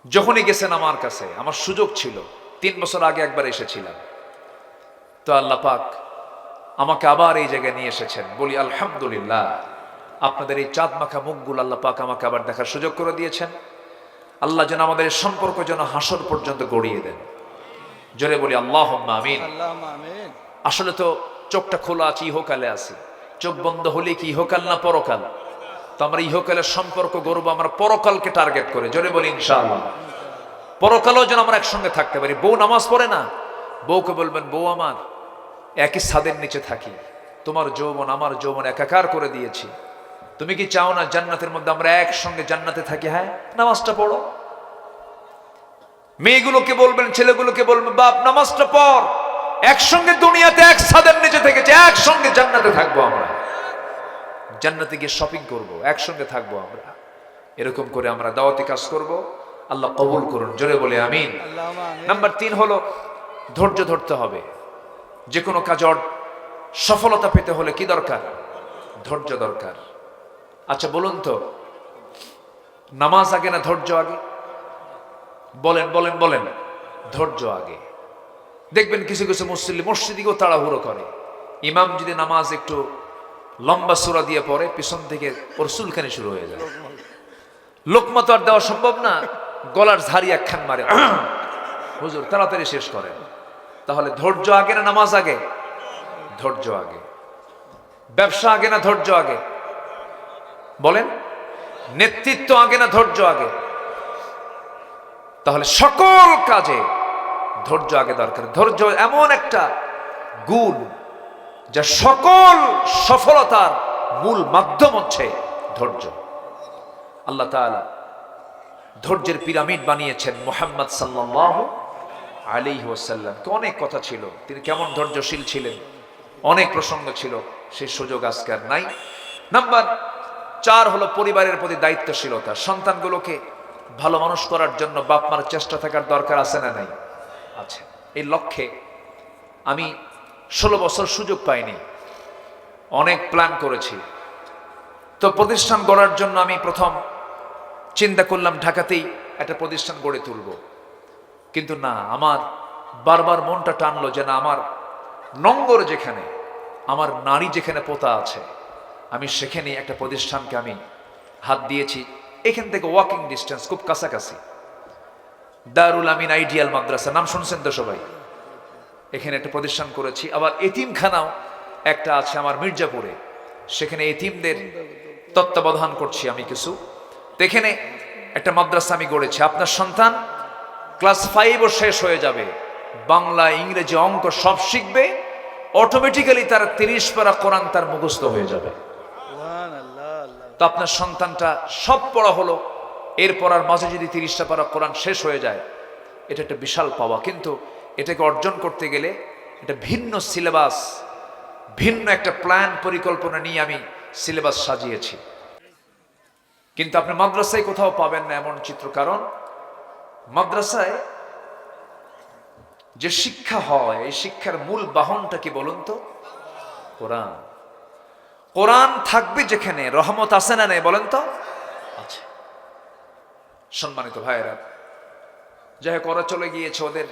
যখনই গেছেন আমার কাছে, আমার সুযোগ ছিল, 3 বছর আগে একবার এসেছিলাম, তো আল্লাহ পাক আমাকে আবার এই জায়গায় নিয়ে এসেছেন। বলি আলহামদুলিল্লাহ। আপনাদের এই চাঁদ মাখা মুখগুলো আল্লাহ পাক আমাকে আবার দেখার সুযোগ করে দিয়েছেন। আল্লাহ যেন আমাদের সম্পর্ক যেন হাসর পর্যন্ত গড়িয়ে দেন। জোরে বলি আল্লাহুম্মা আমিন। আসলে তো চোখটা খোলা আছে, ইহকালে আছি। চোখ বন্ধ হলে কি ইহকাল না পরকাল? তো আমরা ইহকালের সম্পর্ক গড়বো আমরা পরকালকে টার্গেট করে। জোরে বলি ইনশাআল্লাহ। পরকালও যেন আমরা একসঙ্গে থাকতে পারি। বউ নামাজ পড়ে না, বউকে বলবেন, বউ আমার, একই ছাদের নিচে থাকি, তোমার যৌবন আমার যৌবন একাকার করে দিয়েছি, তুমি কি চাও না জান্নাতের মধ্যে আমরা একসঙ্গে জান্নাতে থাকি? হ্যাঁ, নামাজটা পড়ো। মেয়েগুলোকে বলবেন, ছেলেগুলোকে বলবেন, বাপ নামাজটা পড়, একসঙ্গে দুনিয়াতে এক ছাদের নিচে থেকেছে, একসঙ্গে জান্নাতে থাকবো আমরা, জান্নাতে গিয়ে শপিং করব, একসঙ্গে থাকবো আমরা। এরকম করে আমরা দাওয়াতি কাজ করব। আল্লাহ কবুল করুন, জোরে বলে আমিন। নাম্বার 3 হলো ধৈর্য ধরতে হবে। যে কোনো কাজে সফলতা পেতে হলে কি দরকার? ধৈর্য দরকার। আচ্ছা বলুন তো, নামাজ আগে না ধৈর্য আগে? বলেন বলেন বলেন। ধৈর্য আগে। দেখবেন কিছু কিছু মুসল্লি মসজিদেও তাড়াহুড়ো করে। ইমাম যদি নামাজ একটু লম্বা সূরা দিয়ে পড়ে, পিছন থেকে ওর চুলকানি শুরু হয়ে যায়। লোকমা তো আর দেওয়া সম্ভব না, গলার ঝাড়ি একখান মারে, হুজুর তাড়াতাড়ি শেষ করেন। তাহলে ধৈর্য আগে না নামাজ আগে? ধৈর্য আগে। ব্যবসা আগে না ধৈর্য আগে? বলেন। নেতৃত্ব আগে না ধৈর্য আগে? তাহলে সকল কাজে ধৈর্য আগে দরকার। ধৈর্য এমন একটা গুণ যা সকল সফলতার মূল মাধ্যম হচ্ছে ধৈর্য। আল্লাহ তাআলা ধৈর্যের পিরামিড বানিয়েছেন মুহাম্মদ সাল্লাল্লাহু আলাইহি ওয়াসাল্লামকে। অনেক কথা ছিল, তিনি কেমন ধৈর্যশীল ছিলেন, অনেক প্রসঙ্গ ছিল, সেই সুযোগ আজকে আর নাই। নাম্বার 4 হলো পরিবারের প্রতি দায়িত্বশীলতা। সন্তানগুলোকে ভালো মানুষ করার জন্য বাপ মার চেষ্টা থাকার দরকার আছে না নাই? আছে। এই লক্ষ্যে আমি 16 বছর সুযোগ পাইনি, অনেক প্ল্যান করেছি। তো প্রতিষ্ঠান গড়ার জন্য আমি প্রথম চিন্তা করলাম ঢাকাতেই একটা প্রতিষ্ঠান গড়ে তুলব। কিন্তু না, আমার বারবার মনটা টানলো যে না, আমার নঙ্গর যেখানে, আমার নারী যেখানে পোতা আছে, আমি সেখানে একটা প্রতিষ্ঠানকে আমি হাত দিয়েছি। এখান থেকে ওয়াকিং ডিস্টেন্স, খুব কাছাকাছি। দারুল আমিন আইডিয়াল মাদ্রাসা, নাম শুনছেন তো সবাই? এখানে একটা প্রতিষ্ঠান করেছি। আবার এতিমখানাও একটা আছে আমার মির্জাপুরে, সেখানে এতিমদের তত্ত্বাবধান করছি আমি কিছু। তো এখানে একটা মাদ্রাসা আমি গড়েছি। আপনার সন্তান ক্লাস 5ও শেষ হয়ে যাবে, বাংলা ইংরেজি অঙ্ক সব শিখবে, অটোমেটিক্যালি তার 30 পারা কোরআন তার মুখস্থ হয়ে যাবে। তো আপনার সন্তানটা সব পড়া হলো, এরপর আর মাঝে যদি 30টা পারা কোরআন শেষ হয়ে যায়, এটা একটা বিশাল পাওয়া। কিন্তু এটাকে অর্জন করতে গেলে এটা ভিন্ন সিলেবাস, ভিন্ন একটা প্ল্যান পরিকল্পনা নিয়ে আমি সিলেবাস সাজিয়েছি। কিন্তু আপনি মাদ্রাসায় কোথাও পাবেন না এমন চিত্র। কারণ মাদ্রাসায় যে শিক্ষা হয়, এই শিক্ষার মূল বাহনটা কি বলুন তো? কোরআন। কোরআন থাকবে যেখানে, রহমত আছে না নেই বলেন তো? আছে। সম্মানিত ভাইয়েরা, যাই হোক, ওরা চলে গিয়েছে, ওদের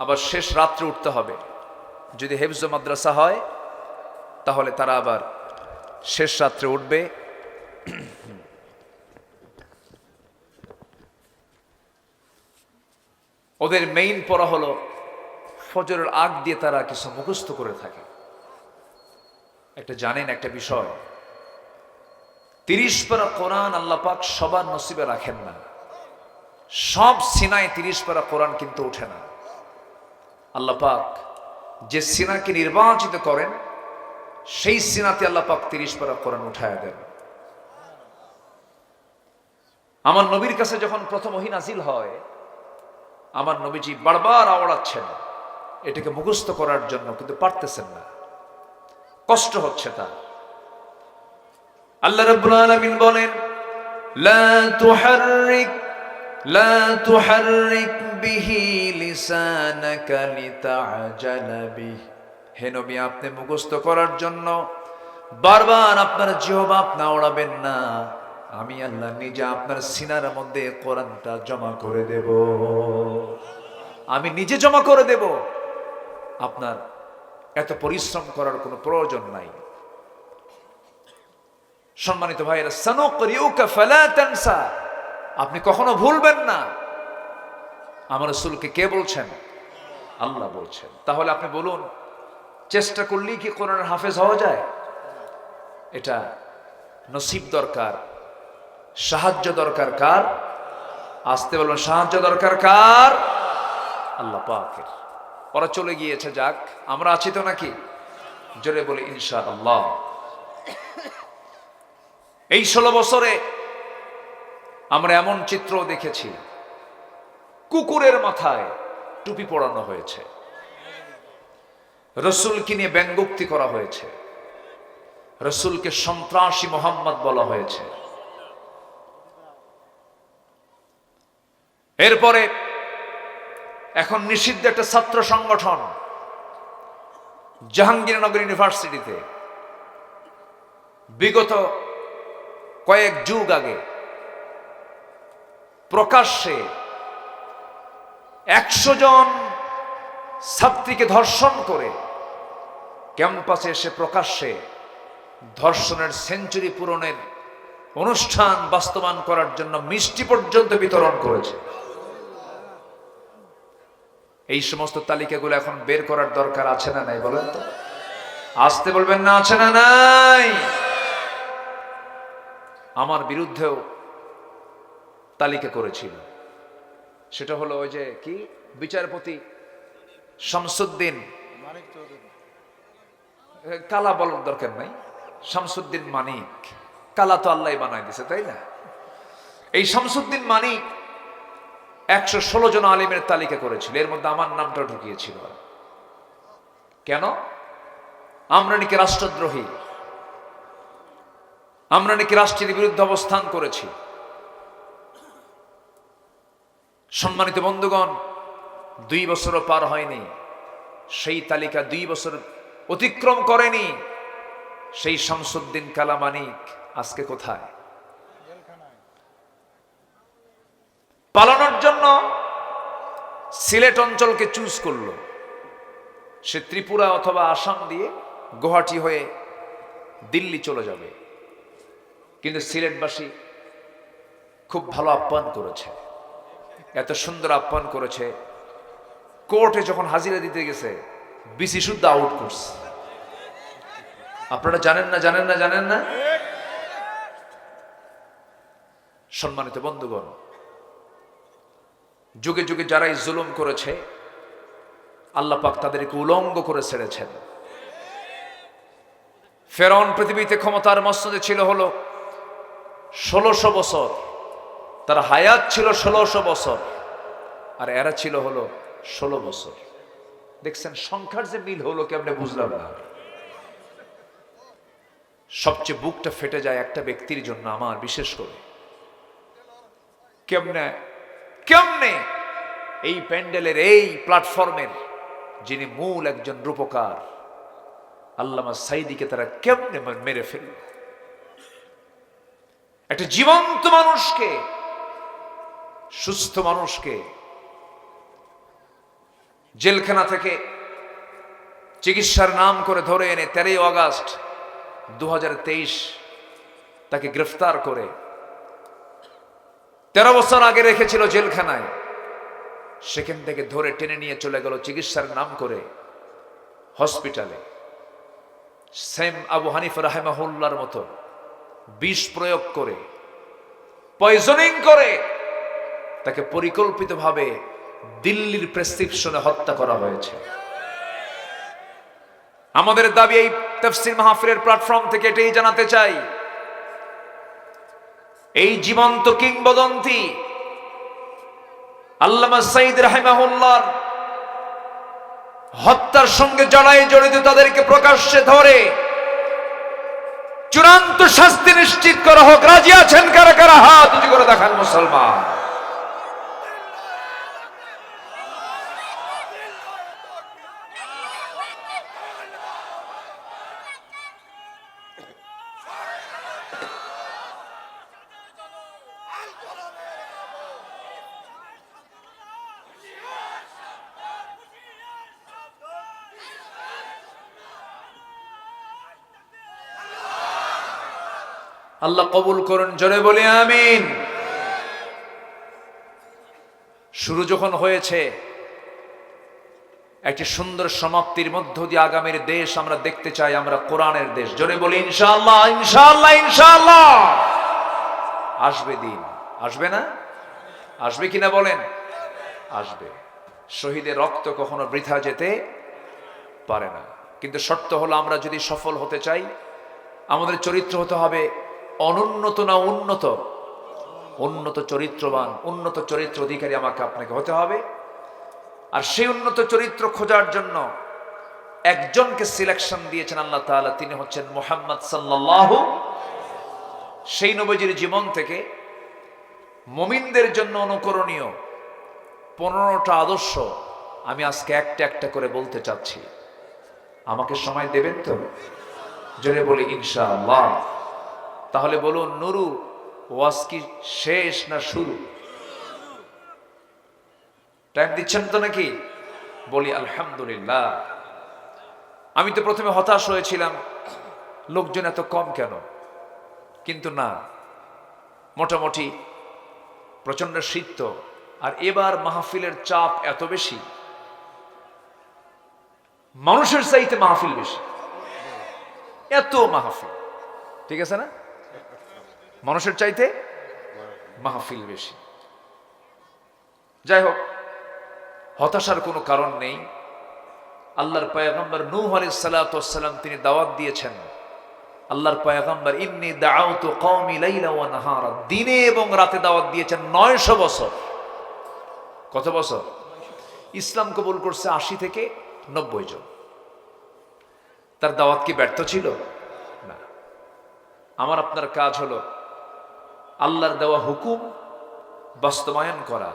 আবার শেষ রাত্রে উঠতে হবে। যদি হেফজ মাদ্রাসা হয় তাহলে তারা আবার শেষ রাত্রে উঠবে। ওদের মেইন পড়া হলো ফজরের আগ দিয়ে তারা কিছু মুখস্থ করে থাকে। একটা জানেন একটা বিষয়, 30 পারা কোরআন আল্লাহ পাক সবার নসিবে রাখেন না। সব সিনায় 30 পারা কোরআন কিন্তু ওঠে না। আল্লাহ পাক যে সিনাকে নির্বাচিত করেন, সেই সিনাতে আল্লাহ পাক 30 পারা কোরআন উঠায় দেন। আমার নবীর কাছে যখন প্রথম ওহী নাজিল হয়, আমার নবীজি বারবার আওড়াচ্ছেন এটাকে মুখস্থ করার জন্য, কিন্তু পারতেছেন না, কষ্ট হচ্ছে তার। আল্লাহ রাব্বুল আলামিন বলেন, লা তুহাররিক বিহি লিসানাকা লিতা'জালা বিহি। হে নবী, আপনি মুখস্থ করার জন্য বারবার আপনার জিহ্বা আপনি ওড়াবেন না। আমি আল্লাহ নিজে আপনার সিনার মধ্যে কোরআনটা জমা করে দেব, আমি নিজে জমা করে দেব। আপনার এত পরিশ্রম করার কোনো প্রয়োজন নাই। সম্মানিত ভাইয়েরা, সানুকরিউকা ফালা তানসা, আপনি কখনো ভুলবেন না। আমার রাসূলকে কে বলছেন? আল্লাহ বলছেন। তাহলে আপনি বলুন, চেষ্টা করলেই কি কোরআনের হাফেজ হওয়া যায়? এটা নসিব দরকার, সাহায্য দরকার। কার? আসতে বলুন, সাহায্য দরকার কার? আল্লাহ পাকের। ওরা চলে গিয়েছে, যাক, আমরা আছি তো নাকি? জোরে বলি ইনশাআল্লাহ। এই 16 বছরে আমরা এমন চিত্র দেখেছি, কুকুরের মাথায় টুপি পরানো হয়েছে, রসুলকে নিয়ে ব্যঙ্গোক্তি করা হয়েছে, রসুলকে সন্ত্রাসী মোহাম্মদ বলা হয়েছে। এরপরে এখন নিষিদ্ধ একটা ছাত্র সংগঠন জাহাঙ্গীরনগর ইউনিভার্সিটিতে বিগত কয়েক যুগ আগে প্রকাশ্যে 100 জন ছাত্রীকে ধর্ষণ করে ক্যাম্পাসে এসে প্রকাশ্যে ধর্ষণের সেঞ্চুরি পূরণের অনুষ্ঠান বাস্তবায়ন করার জন্য মিষ্টি পর্যন্ত বিতরণ করেছে। এই সমস্ত তালিকাগুলো এখন বের করার দরকার আছে না নাই বলেন তো? আসতে বলবেন না, আছে না নাই? আমার বিরুদ্ধেও তালিকা করেছিল, সেটা হলো ওই যে কি বিচারপতি শামসুদ্দিন, কালা বলার দরকার নাই, শামসুদ্দিন মানিক, কালা তো আল্লাহ বানাই দিছে তাই না? এই শামসুদ্দিন মানিক 116 জন আলিমের তালিকা করেছিল, এর মধ্যে আমার নামটা ঢুকিয়েছিল। কেন? আমরা নাকি রাষ্ট্রদ্রোহী, আমরা নাকি রাষ্ট্রের বিরুদ্ধে অবস্থান করেছি। সম্মানিত বন্ধুগণ, 2 বছরও পার হয়নি, সেই তালিকা 2 বছর অতিক্রম করেনি। সেই শামসুদ্দিন কালা মানিক আজকে কোথায়? পালানোর জন্য সিলেট অঞ্চলকে চুজ করলো। সে ত্রিপুরা অথবা আসাম দিয়ে গুয়াহাটি হয়ে দিল্লি চলে যাবে, কিন্তু সিলেটবাসী খুব ভালো আপ্যায়ন করেছে, এত সুন্দর আপ্যায়ন করেছে। কোর্টে যখন হাজিরা দিতে গেছে বিসি শুদ্ধ আউট করছে। আপনারা জানেন না, জানেন না, জানেন না? সম্মানিত বন্ধুগণ, যুগে যুগে যারা এই জুলুম করেছে আল্লাহ পাক তাদেরকে উলঙ্গ করে ছেড়েছেন। ফেরাউন পৃথিবীতে ক্ষমতার মসনদে ছিল হলো 1600 বছর, তার হায়াত ছিল 1600 বছর, আর এরা ছিল হলো 16 বছর। দেখছেন সংখ্যার যে মিল হলো কেমনে বুঝলাম না। সবচেয়ে বুকটা ফেটে যায় একটা ব্যক্তির জন্য, আমার বিশেষ করে। কেমনে কেমনে এই প্যান্ডেলের এই প্ল্যাটফর্মের যিনি মূল একজন রূপকার আল্লামা সাইদিকে তারা কেমনে মেরে ফেলল। একটা জীবন্ত মানুষকে, সুস্থ মানুষকে জেলখানা থেকে চিকিৎসার নাম করে ধরে এনে 13 আগস্ট 2023 তাকে গ্রেফতার করে 13 বছর আগে রেখেছিল জেলখানায়। সেখান থেকে ধরে টেনে নিয়ে চলে গেল চিকিৎসার নাম করে হসপিটালে। সেম আবু হানিফা রাহিমাহুল্লাহর মতো বিষ প্রয়োগ করে, পয়জনিং করে তাকে পরিকল্পিতভাবে দিল্লির প্রেসক্রিপশনে হত্যা করা হয়েছে। আমাদের দাবি এই তাফসীর মাহফিলের প্ল্যাটফর্ম থেকে এটাই জানাতে চাই, এই জীবন্ত কিংবদন্তি আল্লামা সাইদ রাহিমাহুল্লাহ হত্যার সঙ্গে জড়িত তাদেরকে প্রকাশ্যে ধরে চূড়ান্ত শাস্তি নিশ্চিত করা হোক। রাজি আছেন কারা কারা? হাত উঁচু করে দেখান মুসলমান। আল্লাহ কবুল করুন, জোরে বলি আমিন। শুরু যখন হয়েছে একটি সুন্দর সমাপ্তির মধ্য দিয়ে আগামীর দেশ আমরা দেখতে চাই, আমরা কোরআনের দেশ। জোরে বলি ইনশাআল্লাহ, ইনশাআল্লাহ, ইনশাআল্লাহ। আসবে দিন, আসবে না? আসবে কিনা বলেন? আসবে। শহীদের রক্ত কখনো বৃথা যেতে পারে না, কিন্তু শর্ত হলো আমরা যদি সফল হতে চাই আমাদের চরিত্র হতে হবে অনুন্নত না উন্নত, উন্নত চরিত্রবান, উন্নত চরিত্র অধিকারী আমাকে আপনাকে হতে হবে। আর সেই উন্নত চরিত্র খোঁজার জন্য একজনকে সিলেকশন দিয়েছেন আল্লাহ তাআলা, তিনি হচ্ছেন মুহাম্মদ সাল্লাল্লাহু। সেই নবীজির জীবন থেকে মুমিনদের জন্য অনুকরণীয় 15টা আদর্শ আমি আজকে একটা একটা করে বলতে চাচ্ছি। আমাকে সময় দেবেন তো? জোরে বলি ইনশাআল্লাহ। তাহলে বলুন, নুরু ওয়াজ কি শেষ না শুরু? টাইম দিচ্ছেন তো নাকি? বলি আলহামদুলিল্লাহ। আমি তো প্রথমে হতাশ হয়েছিলাম, লোকজন এত কম কেন, কিন্তু না, মোটামুটি প্রচন্ড শীত তো, আর এবার মাহফিলের চাপ এত বেশি, মানুষের চাইতে মাহফিল বেশি, এত মাহফিল, ঠিক আছে না? মানুষের চাইতে মাহফিল বেশি। যাই হোক, হতাশার কোনো কারণ নেই। আল্লাহর পয়গম্বর নূহ আলাইহিস সালাতু ওয়াস সালাম তিনি দাওয়াত দিয়েছেন। আল্লাহর পয়গম্বর ইন্নী দাআউতু কওমি লাইলা ওয়া নাহারা, দিনে এবং রাতে দাওয়াত দিয়েছেন 900 বছর। কত বছর? ইসলাম কবুল করছে 80 থেকে 90 জন। তার দাওয়াত কি ব্যর্থ ছিল? না। আমার আপনার কাজ হলো আল্লাহর দেওয়া হুকুম বাস্তবায়ন করা।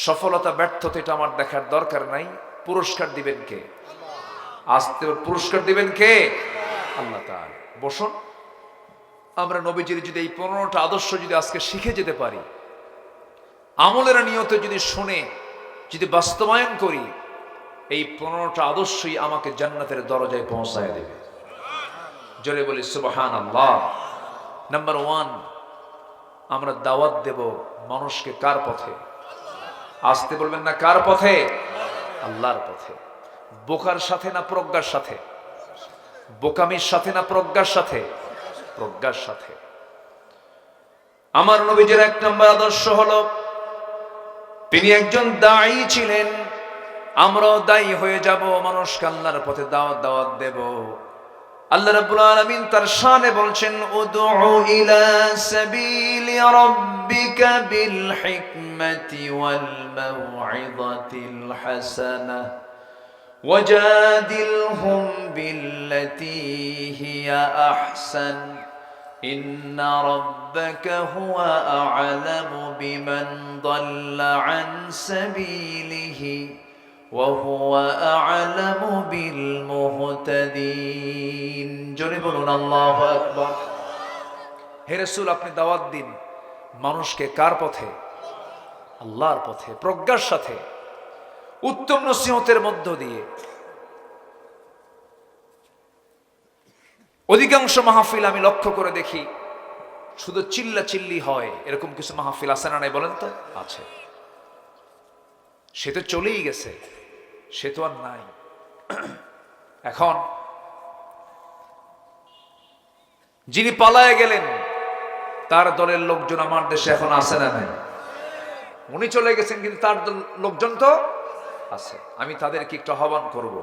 সফলতা ব্যর্থতা এটা আমার দেখার দরকার নাই। পুরস্কার দিবেন কে? আস্তে পুরস্কার দিবেন কে? আল্লাহ তাআলা। বসুন, আমরা নবীজির যদি এই 15টা আদর্শ যদি আজকে শিখে যেতে পারি, আমলের নিয়তে যদি শুনে যদি বাস্তবায়ন করি, এই 15টা আদর্শই আমাকে জান্নাতের দরজায় পৌঁছায় দেবে। জোরে বলি সুবহানাল্লাহ। নাম্বার 1, আমরা দাওয়াত দেব মানুষকে কার পথে? আসতে বলবেন না, কার পথে? আল্লাহর পথে। বোকার সাথে না প্রজ্ঞার সাথে? বোকামির সাথে না প্রজ্ঞার সাথে? প্রজ্ঞার সাথে। আমার নবীজির 1 নম্বর আদর্শ হলো তিনি একজন দায়ী ছিলেন। আমরাও দায়ী হয়ে যাব, মানুষকে আল্লাহর পথে দাওয়াত দেব। আল্লাহ রাব্বুল আলামিন তার শানে বলছেন, উদউ ইলা সাবিলি রাব্বিকা বিল হিকমাতি ওয়াল মাউইযাতিল হাসানাহ ওয়াজাদিলহুম বিল্লাতী হিয়া আহসান ইন্না রাব্বাকা হুয়া আ'লামু বিমান দাল্লা আন সাবিলিহি وهو أعلم بالمهتدين। জোরে বলুন আল্লাহু আকবার। হে রাসূল, আপনি দাওয়াত দিন মানুষকে কার পথে? আল্লাহর পথে, প্রজ্ঞার সাথে, উত্তম নসিহতের মধ্য দিয়ে। অধিকাংশ মাহফিল আমি লক্ষ্য করে দেখি শুধু চিল্লাচিল্লি হয়। এরকম কিছু মাহফিল আছে না নাই বলেন তো? আছে। সে তো চলেই গেছে, সে তো আর নাই। এখন যিনি পালায়ে গেলেন তার দলের লোকজন আমার দেশে এখন আছে না নাই? উনি চলে গেছেন, কিন্তু তার লোকজন তো আছে। আমি তাদেরকে একটু আহ্বান করব,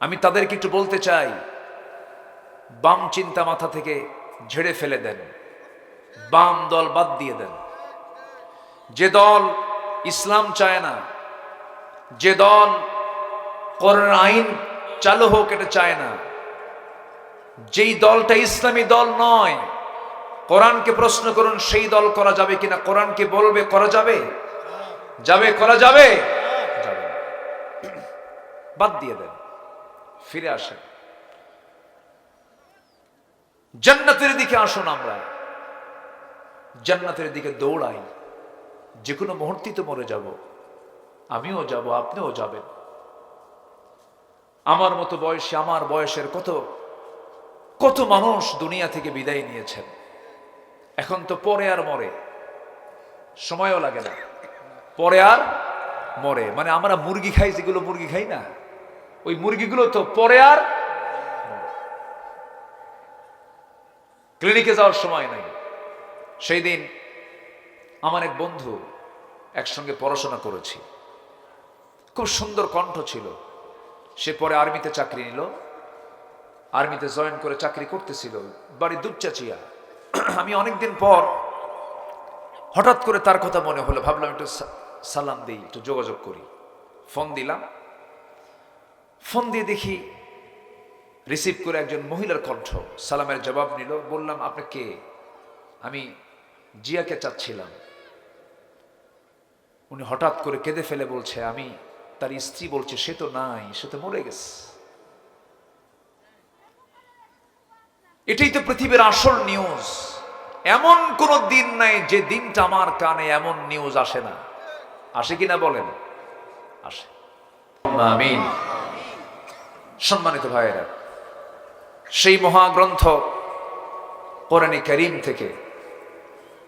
আমি তাদেরকে একটু বলতে চাই, বাম চিন্তা মাথা থেকে ঝেড়ে ফেলে দেন, বাম দল বাদ দিয়ে দেন। যে দল ইসলাম চায় না, যে দল কোরআন আইন চালু হোক এটা চায় না, যেই দলটা ইসলামী দল নয়, কোরআনকে প্রশ্ন করুন সেই দল করা যাবে কিনা? কোরআনকে বলবে করা যাবে? যাবে? করা যাবে? যাবে না। বাদ দিয়ে দেন, ফিরে আসেন, জান্নাতের দিকে আসুন। আমরা জান্নাতের দিকে দৌড়াই। যে কোনো মুহূর্তে তো মরে যাব, আমিও যাব, আপনিও যাবেন। আমার মতো বয়সী, আমার বয়সের কত কত মানুষ দুনিয়া থেকে বিদায় নিয়েছেন। এখন তো পরে আর মরে, সময়ও লাগে না, পরে আর মরে। মানে আমরা মুরগি খাই, যেগুলো মুরগি খাই না, ওই মুরগিগুলো তো পরে আর ক্লিনিকে যাওয়ার সময় নাই। সেই দিন আমার এক বন্ধু, একসঙ্গে পড়াশোনা করেছি, খুব সুন্দর কণ্ঠ ছিল। সে পরে আর্মিতে চাকরি নিল, আর্মিতে জয়েন করে চাকরি করতেছিল, বাড়ি দুপচাচিয়া। আমি অনেকদিন পর হঠাৎ করে তার কথা মনে হলো, ভাবলাম একটু সালাম দিই, একটু যোগাযোগ করি। ফোন দিলাম, ফোন দিয়ে দেখি রিসিভ করে একজন মহিলার কণ্ঠ। সালামের জবাব নিল। বললাম, আপনি কে? আমি জিয়াকে চাচ্ছিলাম। উনি হঠাৎ করে কেঁদে ফেলে বলছে, আমি, তার স্ত্রী বলছে, সে তো নাই, সে তো মরে গেছে। এটাই তো পৃথিবীর আসল নিউজ। এমন কোন দিন নাই যে দিনটা আমার কানে এমন নিউজ আসে না। আসে কিনা বলেন? আসে। আমিন। সম্মানিত ভাইয়েরা, সেই মহাগ্রন্থ কোরআনে কারীম থেকে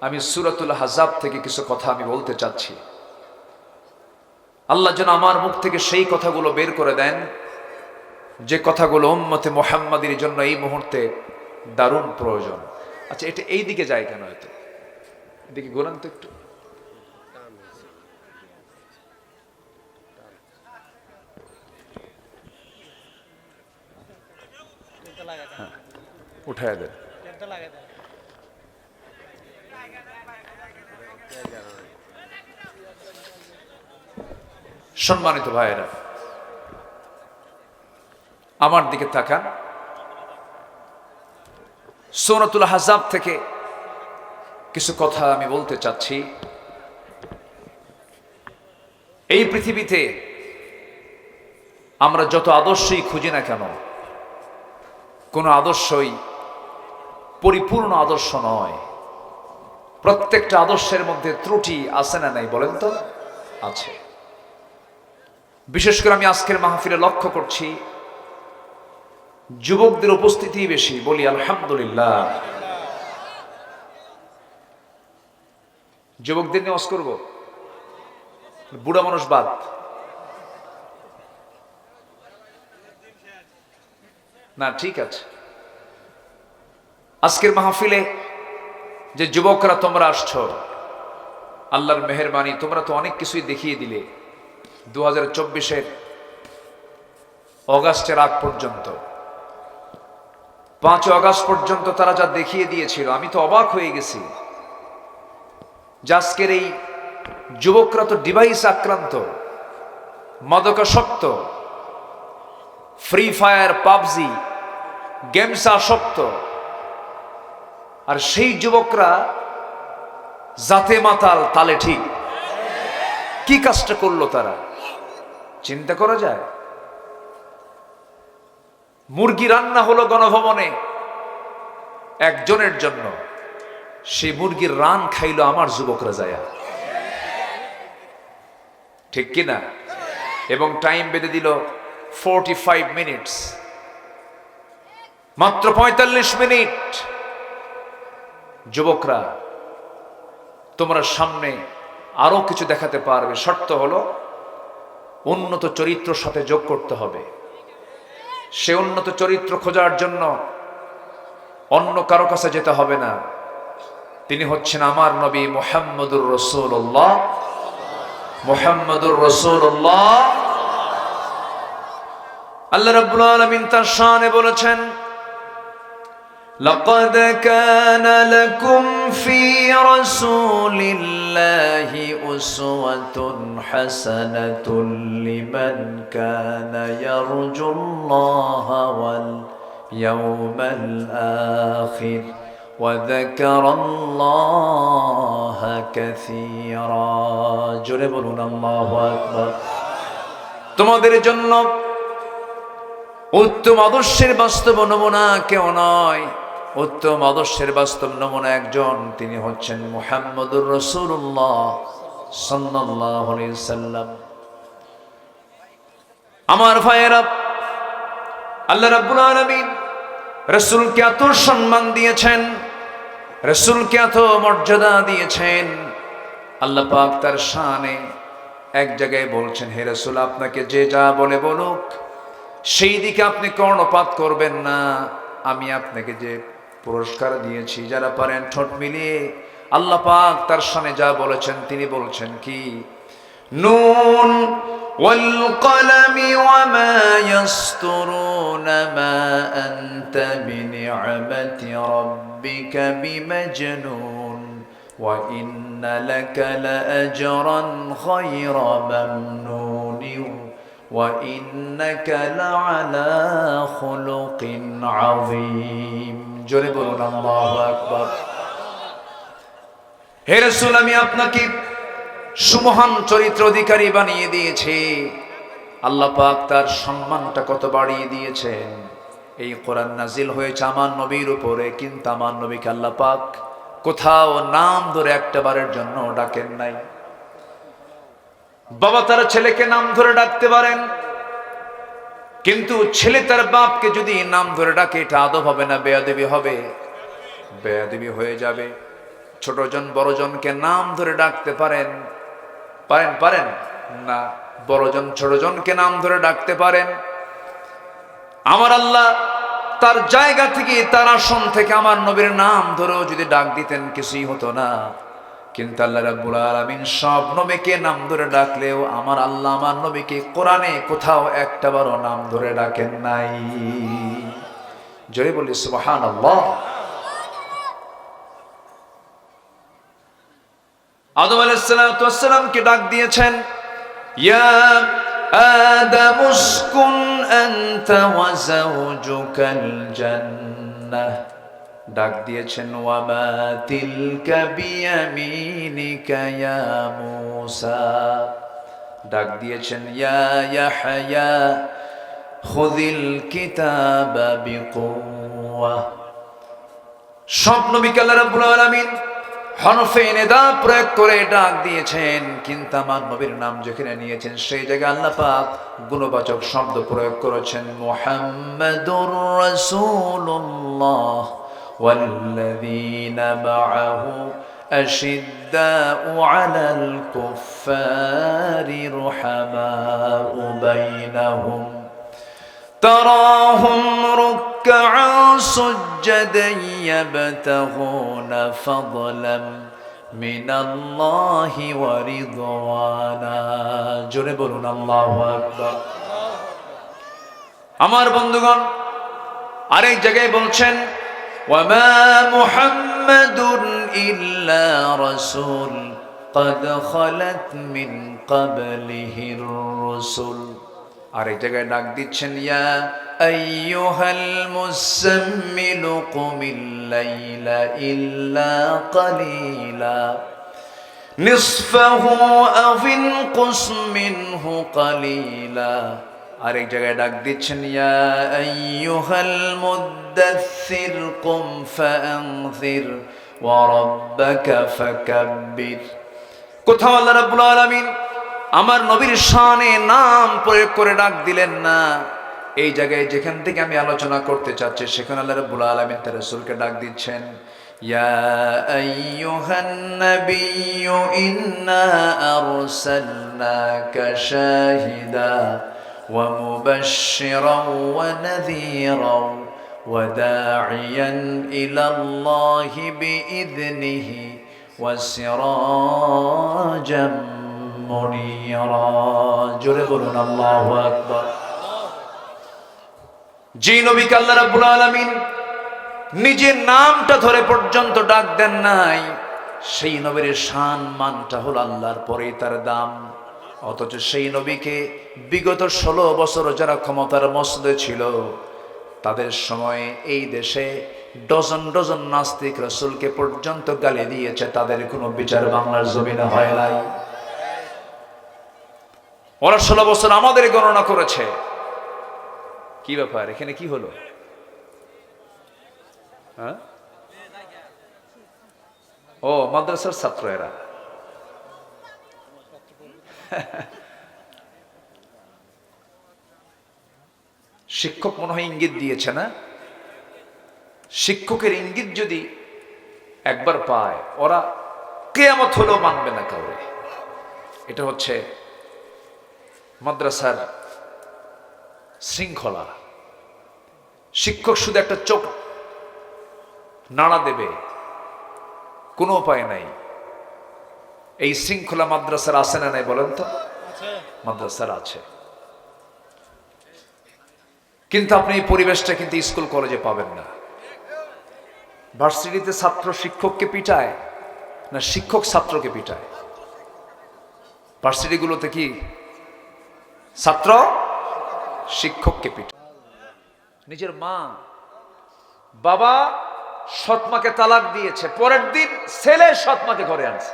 আমি সূরাতুল আহজাব থেকে কিছু কথা আমি বলতে চাচ্ছি। আল্লাহ যেন আমার মুখ থেকে সেই কথাগুলো বের করে দেন যে কথাগুলো উম্মতে মুহাম্মাদীর জন্য এই মুহূর্তে দারুণ প্রয়োজন। আচ্ছা, এটা এই দিকে যায় কেন? এত এদিকে ঘোরান তো একটু। উঠায় দেন। সম্মানিত ভাইয়েরা, আমার দিকে তাকান। সূরাতুল আহজাব থেকে কিছু কথা আমি বলতে চাচ্ছি। এই পৃথিবীতে আমরা যত আদর্শই খুঁজি না কেন, কোন আদর্শই পরিপূর্ণ আদর্শ নয়। প্রত্যেকটা আদর্শের মধ্যে ত্রুটি আছে না নাই বলেন তো? আছে। বিশেষ করে আমি আজকের মাহফিলে লক্ষ্য করছি যুবকদের উপস্থিতি বেশি। বলি আলহামদুলিল্লাহ। যুবকদের নিয়ে ওয়াজ করব, বুড়া মানুষ বাদ। না, ঠিক আছে। আজকের মাহফিলে যে যুবকরা তোমরা আসছো, আল্লাহর মেহেরবানি, তোমরা তো অনেক কিছুই দেখিয়ে দিলে 2024-এর অগাস্টের আগ পর্যন্ত। 5 আগস্ট পর্যন্ত তারা যা দেখিয়ে দিয়েছিল, আমি তো অবাক হয়ে গেছি। আজকের এই যুবকরা তো ডিভাইস আক্রান্ত, মাদকাসক্ত, ফ্রি ফায়ার, পাবজি, গেমস আসক্ত। আর সেই যুবকরা জাতে মাতাল, তালে ঠিক। কি কাজটা করলো তারা? চিন্তা করা যায়? মুরগি রান্না হলো গণভবনে একজনের জন্য, সেই মুরগির রান খাইলো আমার যুবকরা যায়। ঠিক কিনা? এবং টাইম বেঁধে দিল 45 মিনিটস, মাত্র 45 মিনিট। যুবকরা, তোমরা সামনে আরো কিছু দেখাতে পারবে। শর্ত হলো উন্নত চরিত্র সাথে যোগ করতে হবে। সে উন্নত চরিত্র খোঁজার জন্য অন্য কারো কাছে যেতে হবে না। তিনি হচ্ছেন আমার নবী মুহাম্মদুর রাসূলুল্লাহ। মুহাম্মদুর রাসূলুল্লাহ। আল্লাহ রাব্বুল আলামিন তার শানে বলেছেন, লাকাদ কানা লাকুম ফি রাসূলিল্লাহি উসওয়াতুন হাসানাতুন লিমান কানা ইয়ারজুল্লাহা ওয়াল ইয়াওমাল আখির ওয়া যাকারাল্লাহা কাসীরা। জোরে বলুন আল্লাহু আকবার। তোমাদের জন্য উত্তম আদর্শের বাস্তব নমুনা কেউ নয়, উত্তম আদর্শের বাস্তব নমুনা একজন, তিনি হচ্ছেন মুহাম্মদুর রাসূলুল্লাহ সাল্লাল্লাহু আলাইহি সাল্লাম। আমার ভাইয়েরা, আল্লাহ রাব্বুল আলামিন রাসূলকে এত সম্মান দিয়েছেন, রাসূলকে এত মর্যাদা দিয়েছেন। আল্লাহ পাক তার শানে এক জায়গায় বলছেন, হে রাসূল, আপনাকে যে যা বলে বলুক সেই দিকে আপনি কর্ণপাত করবেন না। আমি আপনাকে যে পুরস্কার দিয়েছি, যারা পারেন ঠোঁট মিলিয়ে আল্লাহ পাক তার শানে যা বলেছেন, তিনি বলছেন কি, নুন ওয়াল কলামি ওয়া মা ইয়াসতুরুন মা আনতা বিনি'মাতি রাব্বিকা বিমাজনুন ওয়া ইন্না লাকা লাআজরান গায়রা মামনুন ওয়া ইন্নাকা লাআলা খুলুকিন আযীম। জোরে বলুন আল্লাহু আকবার। হে রাসূল, আমি আপনাকে সুমহান চরিত্র অধিকারী বানিয়ে দিয়েছে। আল্লাহ পাক তার সম্মানটা কত বাড়িয়ে দিয়েছেন। এই কোরআন নাজিল হয়েছে আমার নবীর উপরে, কিন্তু আমার নবীকে আল্লাহ পাক কোথাও নাম ধরে একটাবারের জন্য ডাকেন নাই। বাবা তার ছেলেকে নাম ধরে ডাকতে পারেন, কিন্তু ছেলে তার বাপকে যদি নাম ধরে ডাকে এটা আদব হবে না, বেয়াদবি হবে, বেয়াদবি হয়ে যাবে। ছোটজন বড়জনকে নাম ধরে ডাকতে পারেন? পারেন পারেন না। বড়জন ছোটজনকে নাম ধরে ডাকতে পারেন। আমার আল্লাহ তার জায়গা থেকে, তার আসন থেকে আমার নবীর নাম ধরেও যদি ডাক দিতেন কিছুই হতো না। কিন্তু আল্লাহ রাব্বুল আলামিন সব নবীকে নাম ধরে ডাকলেও আমার আল্লাহ আমার নবীকে কোরআনে কোথাও একটাবারও নাম ধরে ডাকেন নাই। জোরে বলি সুবহানাল্লাহ। আদম আলাইহিস সালাতু ওয়াস সালামকে ডাক দিয়েছেন, ইয়া আদম উসকুন আনতা ওয়া যাওজুকাল জান্নাহ। ডাক দিয়েছেন ওয়া মা তিলকা বিয়ামিনিকা ইয়া মূসা। ডাক দিয়েছেন ইয়া ইয়াহইয়া খুযিল কিতাবা বিকুওয়া। সব নবীকে আল্লাহ রাব্বুল আলামিন হরফে নিদা প্রয়োগ করে ডাক দিয়েছেন, কিন্তু আমার নবীর নাম যেখানে নিয়েছেন সেই জায়গায় আল্লাহ পাক গুণবাচক শব্দ প্রয়োগ করেছেন, মুহাম্মাদুর রাসূলুল্লাহ ওয়াল্লাযীনা মাআহু আশিদ্দাউ আলাল কুফফারি রুহামাউ বাইনাহুম تراهم ركعا سجدا يبتغون فضلا من الله ورضوانا। জোরে বলুন আল্লাহু আকবার। আমার বন্ধুগণ আরেক জায়গায় বলছেন, ওয়ামা মুহাম্মাদুন ইল্লা রাসূল قد خلت من قبله الرسل। আরেক জায়গায় ডাক দিচ্ছেন, ইয়া আইয়ুহাল মুযাম্মিলু কুমিল লাইলা ইল্লা কালিলা নিসফাহু আও ইনকুস মিনহু কালিলা। আরেক জায়গায় ডাক দিচ্ছেন, ইয়া আইয়ুহাল মুদ্দাথির কুম ফাআনযির ওয়া রাব্বাকা ফাকাব্বির। কোথাও আল্লাহ রাব্বুল আলামিন আমার নবীর শানে নাম প্রয়োগ করে ডাক দিলেন না। এই জায়গায় যেখান থেকে আমি আলোচনা করতে চাচ্ছি সেখানে আল্লাহ রাব্বুল আলামিন তার রাসূলকে ডাক দিচ্ছেন, ইয়া আইয়ুহান নাবিয়্যু ইন্না আরসালনাকা শাহিদা ওয়া মুবাশশিরাও ওয়া নাযীরাও ওয়া দা'iয়ান ইলাল্লাহি বিইذনিহি ওয়া সিরাজাম মুনীরা। জোরে বলুন আল্লাহু আকবার। যে নবীকে আল্লাহ রাব্বুল আলামিন নিজের নামটা ধরে পর্যন্ত ডাক দেন নাই, সেই নবীর শান মানটা হলো আল্লাহর পরেই তার দাম। অথচ সেই নবীকে বিগত 16 বছর যারা ক্ষমতার মসনদে ছিল তাদের সময়ে এই দেশে ডজন ডজন নাস্তিক রাসূলকে পর্যন্ত গালি দিয়েছে, তাদের কোনো বিচার বাংলার জমিনে হয় নাই। ওরা 16 বছর আমাদের গণনা করেছে। কি ব্যাপার, এখানে কি হলো? হ্যাঁ, ও মাদ্রাসার ছাত্র এরা। শিক্ষক মনে হয় ইঙ্গিত দিয়েছে না? শিক্ষকের ইঙ্গিত যদি একবার পায় ওরা কিয়ামত হলেও মানবে না কাউরে। এটা হচ্ছে মাদ্রাসার শৃঙ্খলা। শিক্ষক শুধু একটা চোখ নাড়া দেবে, কোনো উপায় নাই। এই শৃঙ্খলা মাদ্রাসার আছে না নাই বলেন তো? মাদ্রাসার আছে, কিন্তু আপনি এই পরিবেশটা কিন্তু স্কুল কলেজে পাবেন না। ভার্সিটিতে ছাত্র শিক্ষককে পিটায় না শিক্ষক ছাত্রকে পিটায়? ভার্সিটিগুলোতে কি ছাত্র শিক্ষককে পিটায়? নিজের মা বাবা সৎমাকে তালাক দিয়েছে, পরের দিন ছেলে সৎমাকে ঘরে আনছে।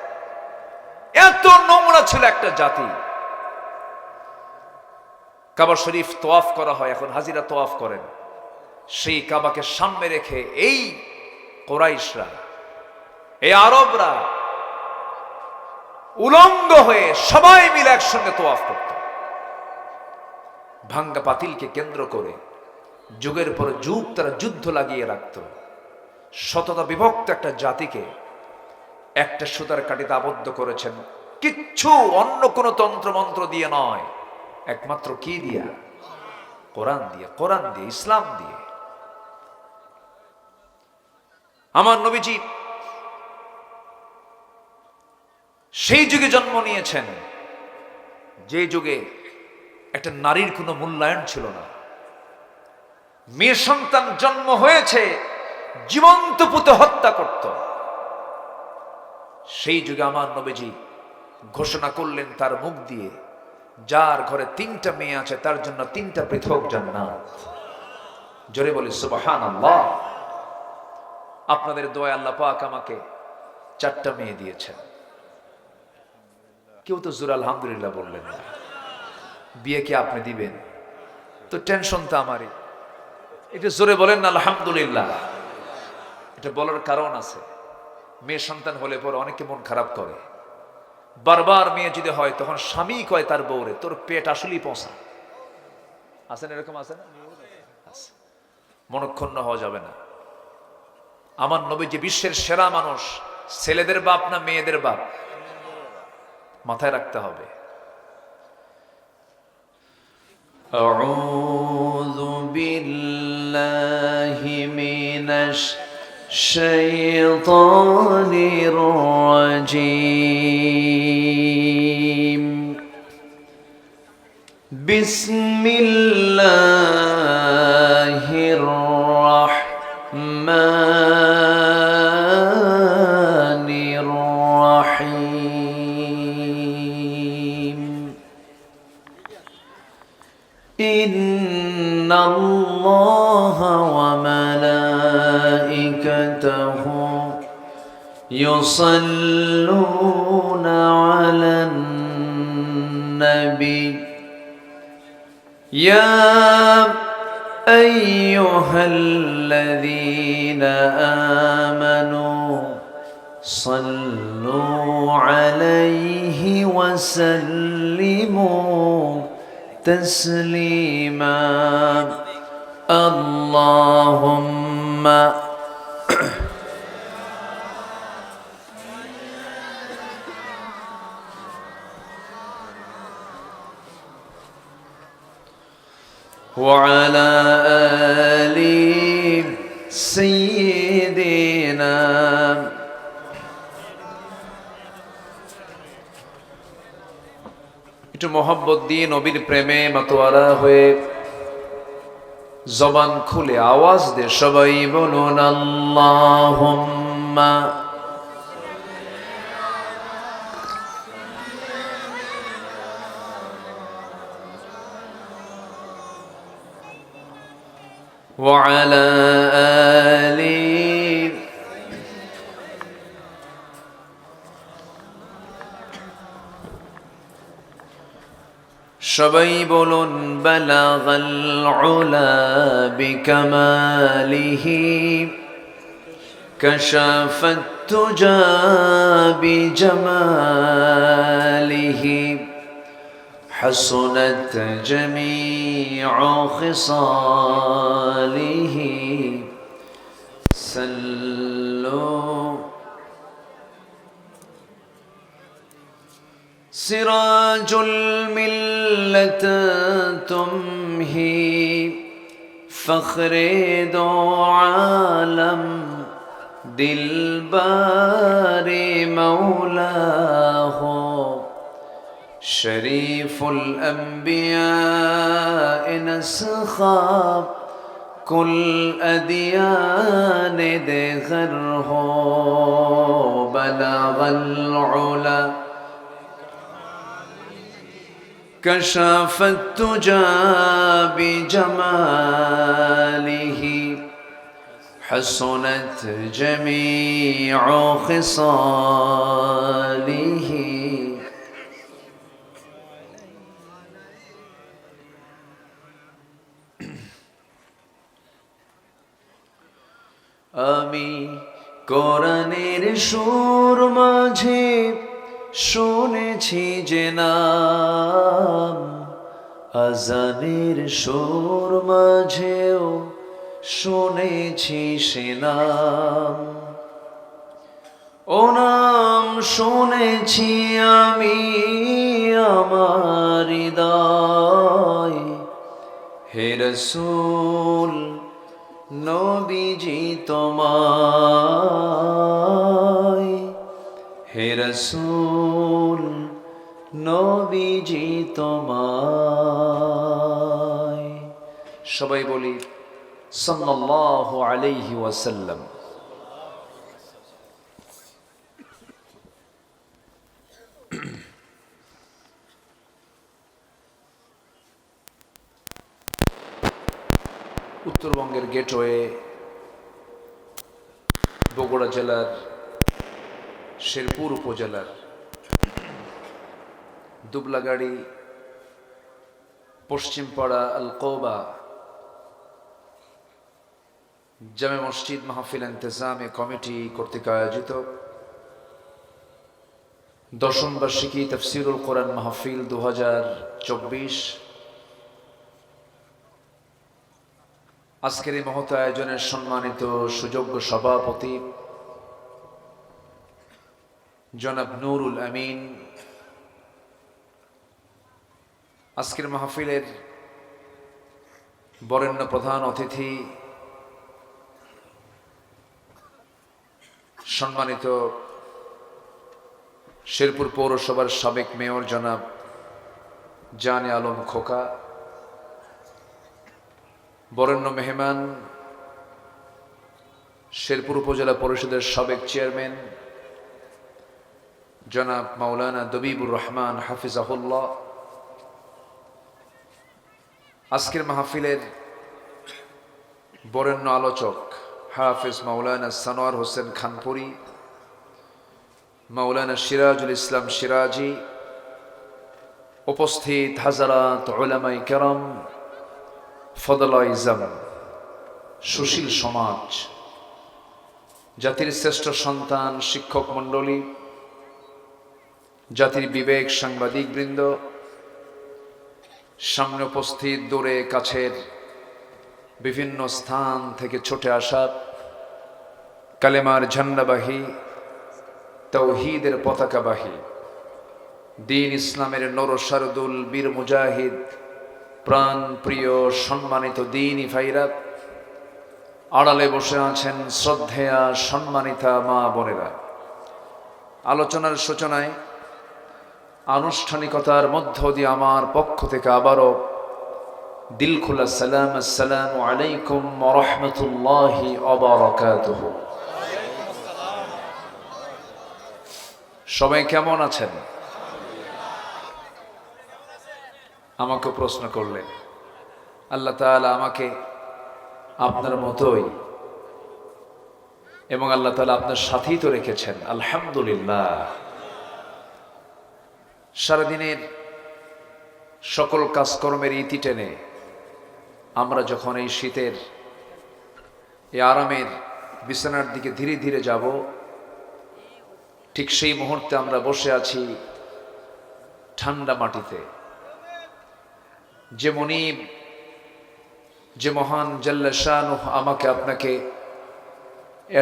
এত নোংরা ছিল একটা জাতি। কাবা শরীফ তোয়াফ করা হয়, এখন হাজিরা তোয়াফ করেন, সেই কাবাকে সামনে রেখে এই কুরাইশরা, এই আরবরা উলঙ্গ হয়ে সবাই মিলে একসঙ্গে তোয়াফ করত। ভাঙ্গা পাতিলকে কেন্দ্র করে যুগের পর যুগ তারা যুদ্ধ লাগিয়ে রাখত। শততা বিভক্ত একটা জাতিকে একটা সুতার কাঠিতে আবদ্ধ করেছেন, কিচ্ছু অন্য কোনো তন্ত্র মন্ত্র দিয়ে নয়, একমাত্র কি দিয়া? কোরআন দিয়ে, কোরআন দিয়ে, ইসলাম দিয়ে। আমার নবীজি সেই যুগে জন্ম নিয়েছেন যে যুগে একটা নারীর কোনো মূল্যায়ন ছিল না। মেয়ে সন্তান জন্ম হয়েছে, জীবন্ত পুঁতে হত্যা করত। সেই যুগে আমার নবীজি ঘোষণা করলেন তার মুখ দিয়ে, যার ঘরে 3টা মেয়ে আছে তার জন্য 3টা পৃথক জান্নাত। জোরে বলি সুবহানাল্লাহ। আপনাদের দোয়া আল্লাহ পাক আমাকে 4টা মেয়ে দিয়েছেন। কেউ তো জোর আলহামদুলিল্লাহ বললেন না। বিয়ে কি আপনি দিবেন? তো টেনশন তো আমারই। এটা জোরে বলেন না আলহামদুলিল্লাহ। এটা বলার কারণ আছে। মেয়ে সন্তান হলে পরে অনেকে মন খারাপ করে। বারবার মেয়ে যদি হয় তখন স্বামী কয় তার বউরে, তোর পেট আসলেই পচা। আছেন এরকম? আছে না? মনক্ষুণ্ণ হওয়া যাবে না। আমার নবী যে বিশ্বের সেরা মানুষ, ছেলেদের বাপ না মেয়েদের বাপ? মাথায় রাখতে হবে। আউযু বিল্লাহি মিনাশ শাইতানির রাজীম। বিসমিল্লাহির রাহমানির রাহিম। ইন্নাল্লাহা ওয়া মালাইকাতাহু ইউসাল্লুনা আলান নাবী ইয়া আইয়ুহাল্লাযীনা আমানু সাল্লু আলাইহি ওয়া সাল্লিমু তাসলিমা। আল্লাহুম্মা وعلى آل سيدنا একটু মোহাব্বত দিয়ে নবীর প্রেমে মাতোয়ারা হয়ে জবান খুলে আওয়াজ দিয়ে সবাই বলুন আল্লাহুম্মা وعلى آل সবাই বলুন বালাগাল উলা বিকামালিহি কাশাফাত তুজা বিজামালিহি حسنت جميع خصاله صلوا سراج الملة تمهي فخر دو عالم دلبار مولاه شريف الأنبياء نسخاب كل أديان دغره بلغ العلا كشف التجى بجماله حسنت جميع خصاله আমি কোরআনের সুর মাঝে শুনেছি যে নাম, আজানের সুর মাঝেও শুনেছি সে নাম। ও নাম শুনেছি আমি আমার হৃদয়, হে রাসূল নবীজি তোমায়, হে রাসূল নবীজি তোমায়। সবাই বলি সাল্লাল্লাহু আলাইহি ওয়াসাল্লাম। উত্তরবঙ্গের গেটওয়ে বগুড়া জেলার শেরপুর উপজেলার দুবলাগাড়ি পশ্চিমপাড়া আল কৌবা জামে মসজিদ মাহফিল ইন্তেজামে কমিটি কর্তৃক আয়োজিত দশম বার্ষিকী তাফসীরুল কোরআন মাহফিল 2024 আজকের এই মহৎ আয়োজনের সম্মানিত সুযোগ্য সভাপতি জনাব নুরুল আমিন, আজকের মাহফিলের বরেণ্য প্রধান অতিথি সম্মানিত শেরপুর পৌরসভার সাবেক মেয়র জনাব জানে আলম খোকা, বরেণ্য মেহমান শেরপুর উপজেলা পরিষদের সাবেক চেয়ারম্যান জনাব মাওলানা দবিবুর রহমান হাফিজাহুল্লাহ, আজকের মাহফিলের বরেণ্য আলোচক হাফিজ মাওলানা সানোয়ার হোসেন খানপুরি, মাওলানা সিরাজুল ইসলাম সিরাজি, উপস্থিত হাজারাত উলামায়ে কেরাম, ফদলাইজম, সুশীল সমাজ, জাতির শ্রেষ্ঠ সন্তান শিক্ষক মণ্ডলী, জাতির বিবেক সাংবাদিক বৃন্দ, সামনে উপস্থিত দূরে কাছের বিভিন্ন স্থান থেকে ছুটে আসা কালেমার ঝান্ডাবাহী, তাওহীদের পতাকাবাহী, দ্বীন ইসলামের নরসারদুল বীর মুজাহিদ, প্রাণ প্রিয় সম্মানিত দ্বীনি ভাইরা, আড়ালে বসে আছেন শ্রদ্ধেয়া সম্মানিতা মা বোনেরা। আলোচনার সূচনায় আনুষ্ঠানিকতার মধ্য দিয়ে আমার পক্ষ থেকে আবারও দিল খোলা সালাম, আসসালামু আলাইকুম ওয়া রাহমাতুল্লাহি ওয়া বারাকাতুহু। সবাই কেমন আছেন? আমাকে প্রশ্ন করলেন। আল্লাহ তাআলা আমাকে আপনার মতোই এবং আল্লাহ তাআলা আপনার সাথেই তো রেখেছেন, আলহামদুলিল্লাহ। সারাদিনের সকল কাজকর্মের ইতি টেনে আমরা যখন এই শীতের এই আরামের বিছানার দিকে ধীরে ধীরে যাব, ঠিক সেই মুহূর্তে আমরা বসে আছি ঠান্ডা মাটিতে। যে মনিব, যে মহান জাল্লা শানুহ আমাকে আপনাকে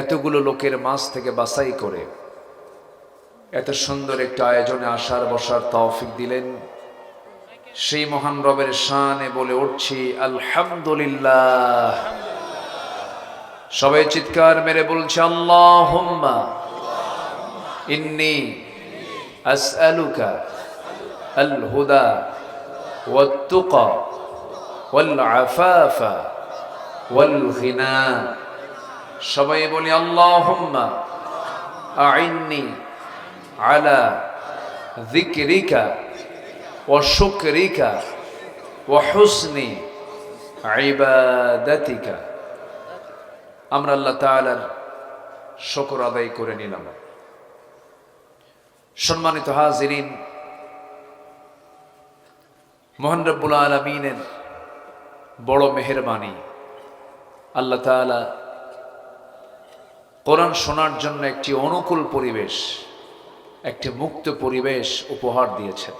এতগুলো লোকের মাঝ থেকে বাছাই করে এত সুন্দর একটা আয়োজনে আসার বসার তৌফিক দিলেন, সেই মহান রবের শানে বলে উঠছি আলহামদুলিল্লাহ। সবাই চিৎকার মেরে বলছে আল্লাহুম্মা ইন্নী আসআলুকা আল হুদা ওয়াত তুকা ওয়াল আফাফা ওয়াল গিনা। সবাই বলি আল্লাহুম্মা আইন্নি আলা যিকরিকা ওয়া শুকরিকা ওয়া হুসনি ইবাদাতিকা। আমরা আল্লাহ তাআলার শুকর আদায় করে নিলাম। সম্মানিত হাজিরিন, মহান রব্বুল আলামিনের বড় মেহেরবানি, আল্লাহ তাআলা কোরআন শোনার জন্য একটি অনুকূল পরিবেশ, একটি মুক্ত পরিবেশ উপহার দিয়েছেন।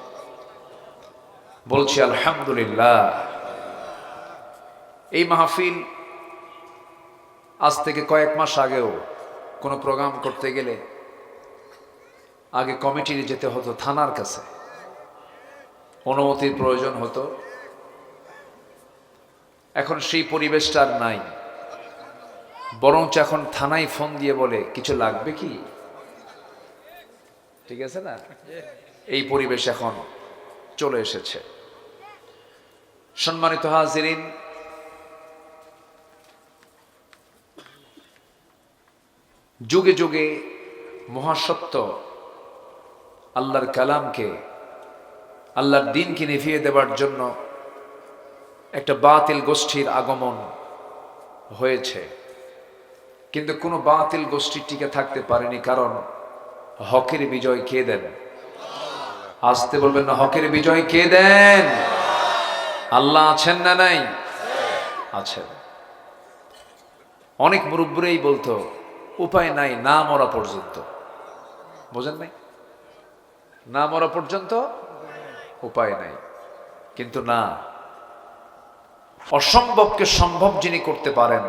বলছি আলহামদুলিল্লাহ। এই মাহফিল আজ থেকে কয়েক মাস আগেও কোনো প্রোগ্রাম করতে গেলে আগে কমিটির যেতে হতো, থানার কাছে অনুমতির প্রয়োজন হতো। এখন সেই পরিবেশটা আর নাই, বরঞ্চ এখন থানায় ফোন দিয়ে বলে কিছু লাগবে কি, ঠিক আছে না? এই পরিবেশ এখন চলে এসেছে। সম্মানিত হাজিরিন, যুগে যুগে মহাসত্য আল্লাহর কালামকে, আল্লাহর দ্বীনকে নিভিয়ে দেবার জন্য একটা বাতিল গোষ্ঠীর আগমন হয়েছে, কিন্তু কোনো বাতিল গোষ্ঠী টিকে থাকতে পারেনি। কারণ হকের বিজয় কে দেন? আসতে বলবেন না, হকের বিজয় কে দেন? আল্লাহ আছেন না নাই? আছেন। অনেক মুরব্বীরাই বলতো উপায় নাই, না মরা পর্যন্ত। বোঝেন নাই? না মরা পর্যন্ত উপায় নাই। কিন্তু না, অসম্ভবকে সম্ভব যিনি করতে পারেন,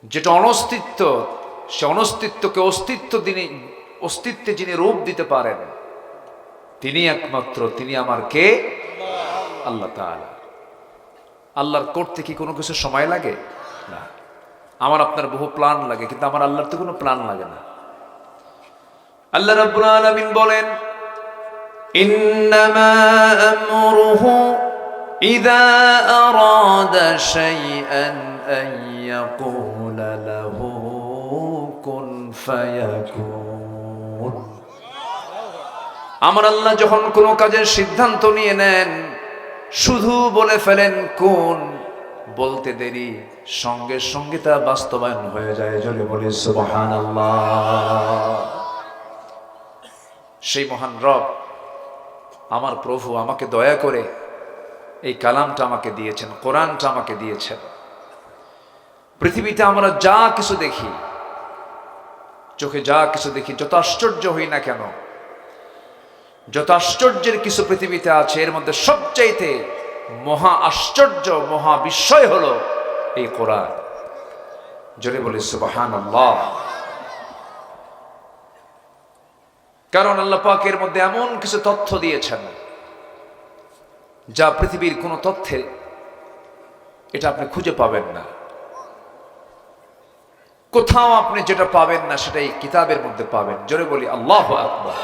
যেটা অনস্তিত্ব, সে অনস্তিত্বকে অস্তিত্বে যিনি রূপ দিতে পারেন, তিনি একমাত্র। তিনি আমার কে? আল্লাহ তাআলা। আল্লাহর করতে কি কোনো কিছু সময় লাগে? না। আমার আপনার বহু প্ল্যান লাগে, কিন্তু আমার আল্লাহর তো কোনো প্ল্যান লাগে না। আল্লাহ রাব্বুল আলামিন বলেন, ইন্নামা আমরুহু ইযা আরাদা শাইআন আন ইয়াকুলা লাহু কুন ফায়াকুন। আমার আল্লাহ যখন কোনো কাজের সিদ্ধান্ত নিয়ে নেন, শুধু বলে ফেলেন কোন, বলতে দেরি, সঙ্গে সঙ্গে তা বাস্তবায়ন হয়ে যায়। জোরে বলি সুবহানাল্লাহ। সেই মহান রব, আমার প্রভু আমাকে দয়া করে এই কালামটা আমাকে দিয়েছেন, কোরআনটা আমাকে দিয়েছেন। পৃথিবীতে আমরা যা কিছু দেখি, চোখে যা কিছু দেখি, যত আশ্চর্য হই না কেন, যত আশ্চর্যের কিছু পৃথিবীতে আছে, এর মধ্যে সবচাইতে মহা আশ্চর্য, মহা বিস্ময় হলো এই কোরআন। জোরে বলি সুবহানাল্লাহ। কারণ আল্লাহ পাক এর মধ্যে এমন কিছু তথ্য দিয়েছেন যা পৃথিবীর কোন তথ্যে এটা আপনি খুঁজে পাবেন না। কোথাও আপনি যেটা পাবেন না সেটা এই কিতাবের মধ্যে পাবেন। জোরে বলি আল্লাহু আকবার।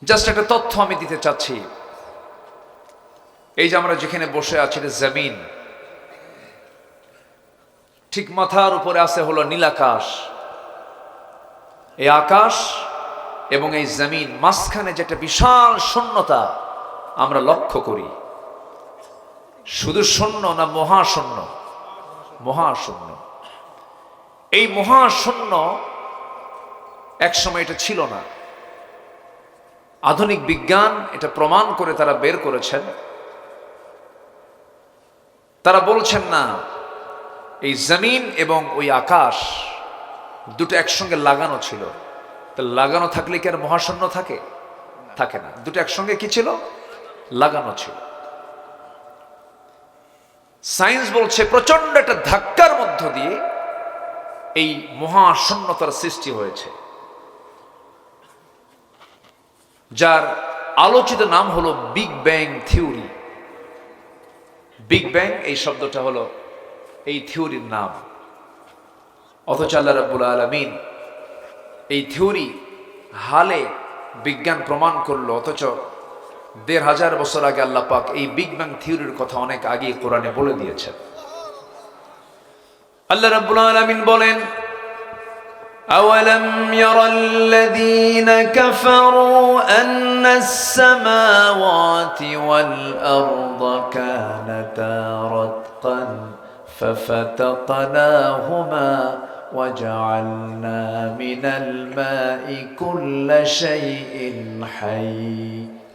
জাস্ট একটা তথ্য আমি দিতে চাচ্ছি। এই যে আমরা যেখানে বসে আছি, এটা জমিন, ঠিক মাথার উপরে আছে হলো নীলাকাশ। এই আকাশ এবং এই জমিন, মাঝখানে যেটা বিশাল শূন্যতা আমরা লক্ষ্য করি, শুধু শূন্য না, মহাশূন্য। মহাশূন্য। এই মহাশূন্য একসময় এটা ছিল না। আধুনিক বিজ্ঞান এটা প্রমাণ করে তারা বের করেছেন। তারা বলছেন না এই জমিন এবং ওই আকাশ দুটো একসঙ্গে লাগানো ছিল। তো লাগানো থাকলে কি আর মহাশূন্য থাকে? থাকে না। দুটো একসঙ্গে কি ছিল? লাগানো ছিল। সায়েন্স বলছে প্রচন্ড একটা ধাক্কার মধ্য দিয়ে এই মহাশূন্যতার সৃষ্টি হয়েছে, যার আলোচিত নাম হলো big bang theory. Big bang এই শব্দটা হলো এই থিওরির নাম। অথচ আল্লাহ রাব্বুল আলামিন এই থিওরি হালে বিজ্ঞান প্রমাণ করলো, অথচ ১৫০০ বছর আগে আল্লাহ পাক এই বিগ ব্যাং থিওরির কথা অনেক আগে কোরআনে বলে দিয়েছেন। আল্লাহ রাব্বুল আলামিন বলেন, আওয়ালাম ইয়ারাল্লাযীনা কাফারু আন্নাস সামাওয়াতি ওয়াল আরদা কানাতা রাতকান ফাফাতাকনাহুমা ওয়াজআলনা মিনাল মাই কুল্লা শাইইন হাই।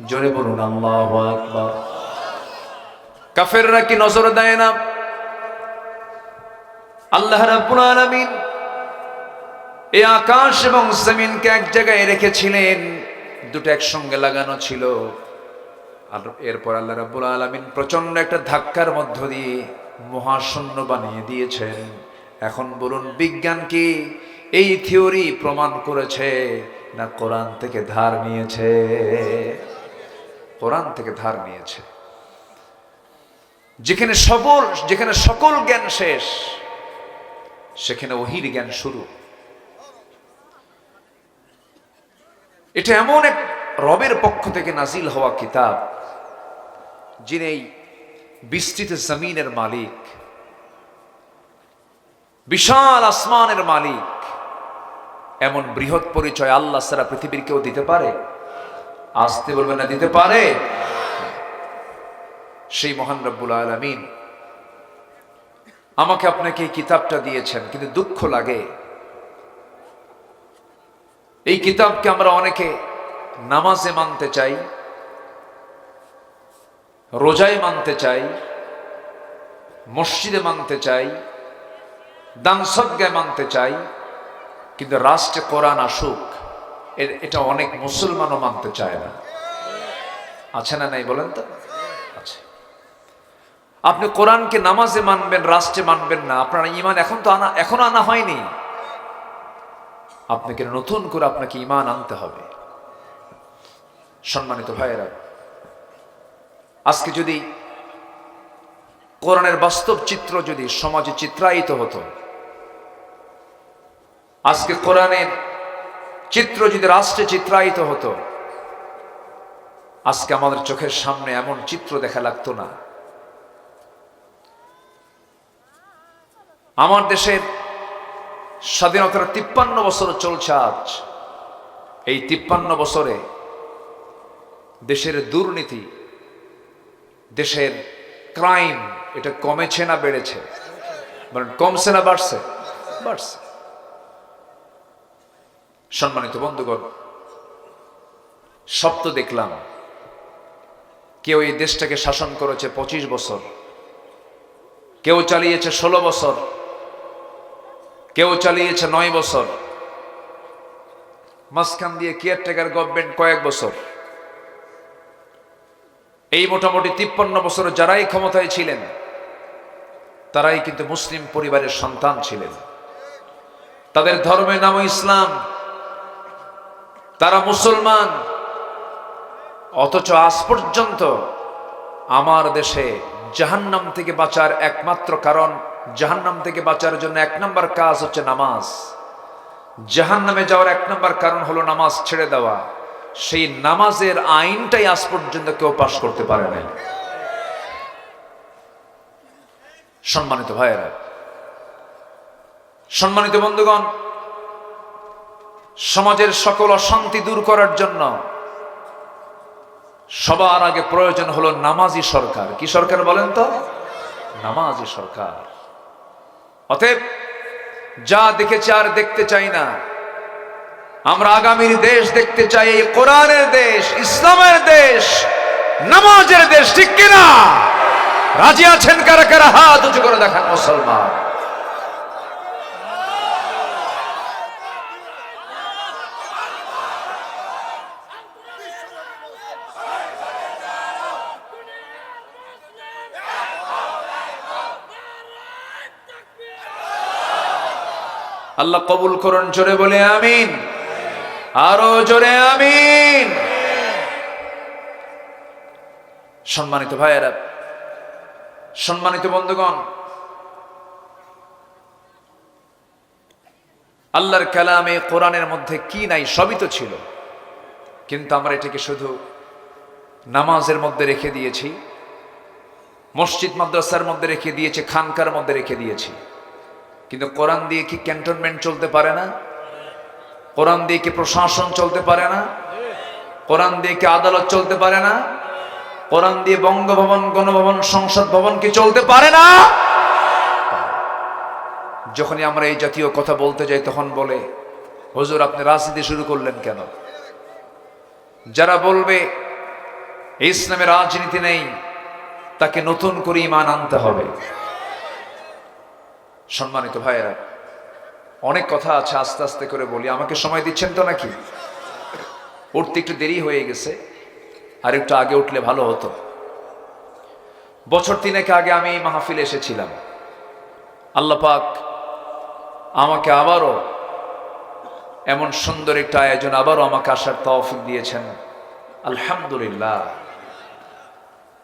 জোরে বলুন আল্লাহু আকবার। কাফেররা কি নজর দেয় না? আল্লাহ রাব্বুল আলামিন এই আকাশ এবং জমিনকে এক জায়গায় রেখেছিলেন, দুটো একসঙ্গে লাগানো ছিল। আর এরপর আল্লাহ রাব্বুল আলামিন প্রচন্ড একটা ধাক্কার মধ্য দিয়ে মহাশূন্য বানিয়ে দিয়েছেন। এখন বলুন, বিজ্ঞান কি এই থিওরি প্রমাণ করেছে না কোরআন থেকে ধার নিয়েছে? কোরআন থেকে ধার নিয়েছে। যেখানে সকল জ্ঞান শেষ, সেখানে ওহীর জ্ঞান শুরু। এটা এমন এক রবের পক্ষ থেকে নাজিল হওয়া কিতাব, যিনি এই বিস্তৃত জমিনের মালিক, বিশাল আসমানের মালিক। এমন বৃহৎ পরিচয় আল্লাহ ছাড়া পৃথিবীর কেউ দিতে পারে? আসতে বলবেন না, দিতে পারে? সেই মহান রব্বুল আলামিন আমাকে আপনাকে এই কিতাবটা দিয়েছেন, কিন্তু দুঃখ লাগে এই কিতাবকে আমরা অনেকে নামাজে মানতে চাই, রোজায় মানতে চাই, মসজিদে মানতে চাই, দান সদকায় মানতে চাই, কিন্তু রাষ্ট্রে কোরআন আসুক এটা অনেক মুসলমানও মানতে চায় না। আছে না নাই বলেন তো? আছে। আপনি কোরআনকে নামাজে মানবেন, রাষ্ট্রে মানবেন না, আপনার ঈমান এখনো আনা হয়নি। আপনাকে নতুন করে আপনাকে ঈমান আনতে হবে। সম্মানিত ভাইয়েরা, আজকে যদি কোরআনের বাস্তব চিত্র যদি সমাজে চিত্রায়িত হতো, আজকে কোরআনের চিত্র যদি রাষ্ট্রে চিত্রায়িত হতো, আজকে আমাদের চোখের সামনে এমন চিত্র দেখা লাগতো না। আমার দেশের স্বাধীনতার 53 বছর চলছে আজ। এই 53 বছরে দেশের দুর্নীতি, দেশের ক্রাইম, এটা কমেছে না বেড়েছে? বলেন, কমছে না বাড়ছে? বাড়ছে। সম্মানিত বন্ধুগণ, সব তো দেখলাম। কেউ এই দেশটাকে শাসন করেছে 25 বছর, কেউ চালিয়েছে 16 বছর, কেউ চালিয়েছে 9 বছর, মাঝখান দিয়ে কেয়ারটেকার গভর্নমেন্ট কয়েক বছর। এই মোটামুটি 53 বছর যারাই ক্ষমতায় ছিলেন, তারাই কিন্তু মুসলিম পরিবারের সন্তান ছিলেন। তাদের ধর্মের নাম ইসলাম, তারা মুসলমান। অথচ আজ পর্যন্ত আমার দেশে জাহান্নাম থেকে বাঁচার একমাত্র কারণ, জাহান্নাম থেকে বাঁচার জন্য 1 নম্বর কাজ হচ্ছে নামাজ। জাহান্নামে যাওয়ার 1 নম্বর কারণ হলো নামাজ ছেড়ে দেওয়া। সেই নামাজের আইনটাই আজ পর্যন্ত কেউ পাশ করতে পারে নাই। সম্মানিত ভাইয়েরা, সম্মানিত বন্ধুগণ, সমাজের সকল অশান্তি দূর করার জন্য সবার আগে প্রয়োজন হলো নামাজি সরকার। কি সরকার বলেন তো? নামাজি সরকার। অতএব যা দেখেছি আর দেখতে চাই না। আমরা আগামীর দেশ দেখতে চাই এই কোরআনের দেশ, ইসলামের দেশ, নামাজের দেশ। ঠিক কিনা? রাজি আছেন কারা কারা? হাত উঁচু করে দেখান মুসলমান। আল্লাহ কবুল করুন। জোরে বলে আমিন। আরো জোরে আমিন। সম্মানিত ভাইয়েরা, সম্মানিত বন্ধুগণ, আল্লাহর কালামে কোরআনের মধ্যে কি নাই? সবই তো ছিল, কিন্তু আমরা এটাকে শুধু নামাজের মধ্যে রেখে দিয়েছি, মসজিদ মাদ্রাসার মধ্যে রেখে দিয়েছি, খানকার মধ্যে রেখে দিয়েছি। কিন্তু কোরআন দিয়ে কি ক্যান্টনমেন্ট চলতে পারে না? কোরআন দিয়ে কি প্রশাসন চলতে পারে না? কোরআন দিয়ে কি আদালত চলতে পারে না? কোরআন দিয়ে বঙ্গভবন, গণভবন, সংসদ ভবন কি চলতে পারে না? যখনই আমরা এই জাতীয় কথা বলতে যাই, তখন বলে, হুজুর আপনি রাজনীতি শুরু করলেন কেন? যারা বলবে ইসলামে রাজনীতি নেই, তাকে নতুন করে ঈমান আনতে হবে। সম্মানিত ভাইয়েরা, অনেক কথা আছে, আস্তে আস্তে করে বলি। আমাকে সময় দিচ্ছেন তো নাকি? উঠতে একটু দেরি হয়ে গেছে, আর একটু আগে উঠলে ভালো হতো। বছর 3 আগে আমি এই মাহফিলে এসেছিলাম। আল্লাহ পাক আমাকে আবারও এমন সুন্দর একটা আয়োজন, আবারও আমাকে আসার তৌফিক দিয়েছেন, আলহামদুলিল্লাহ।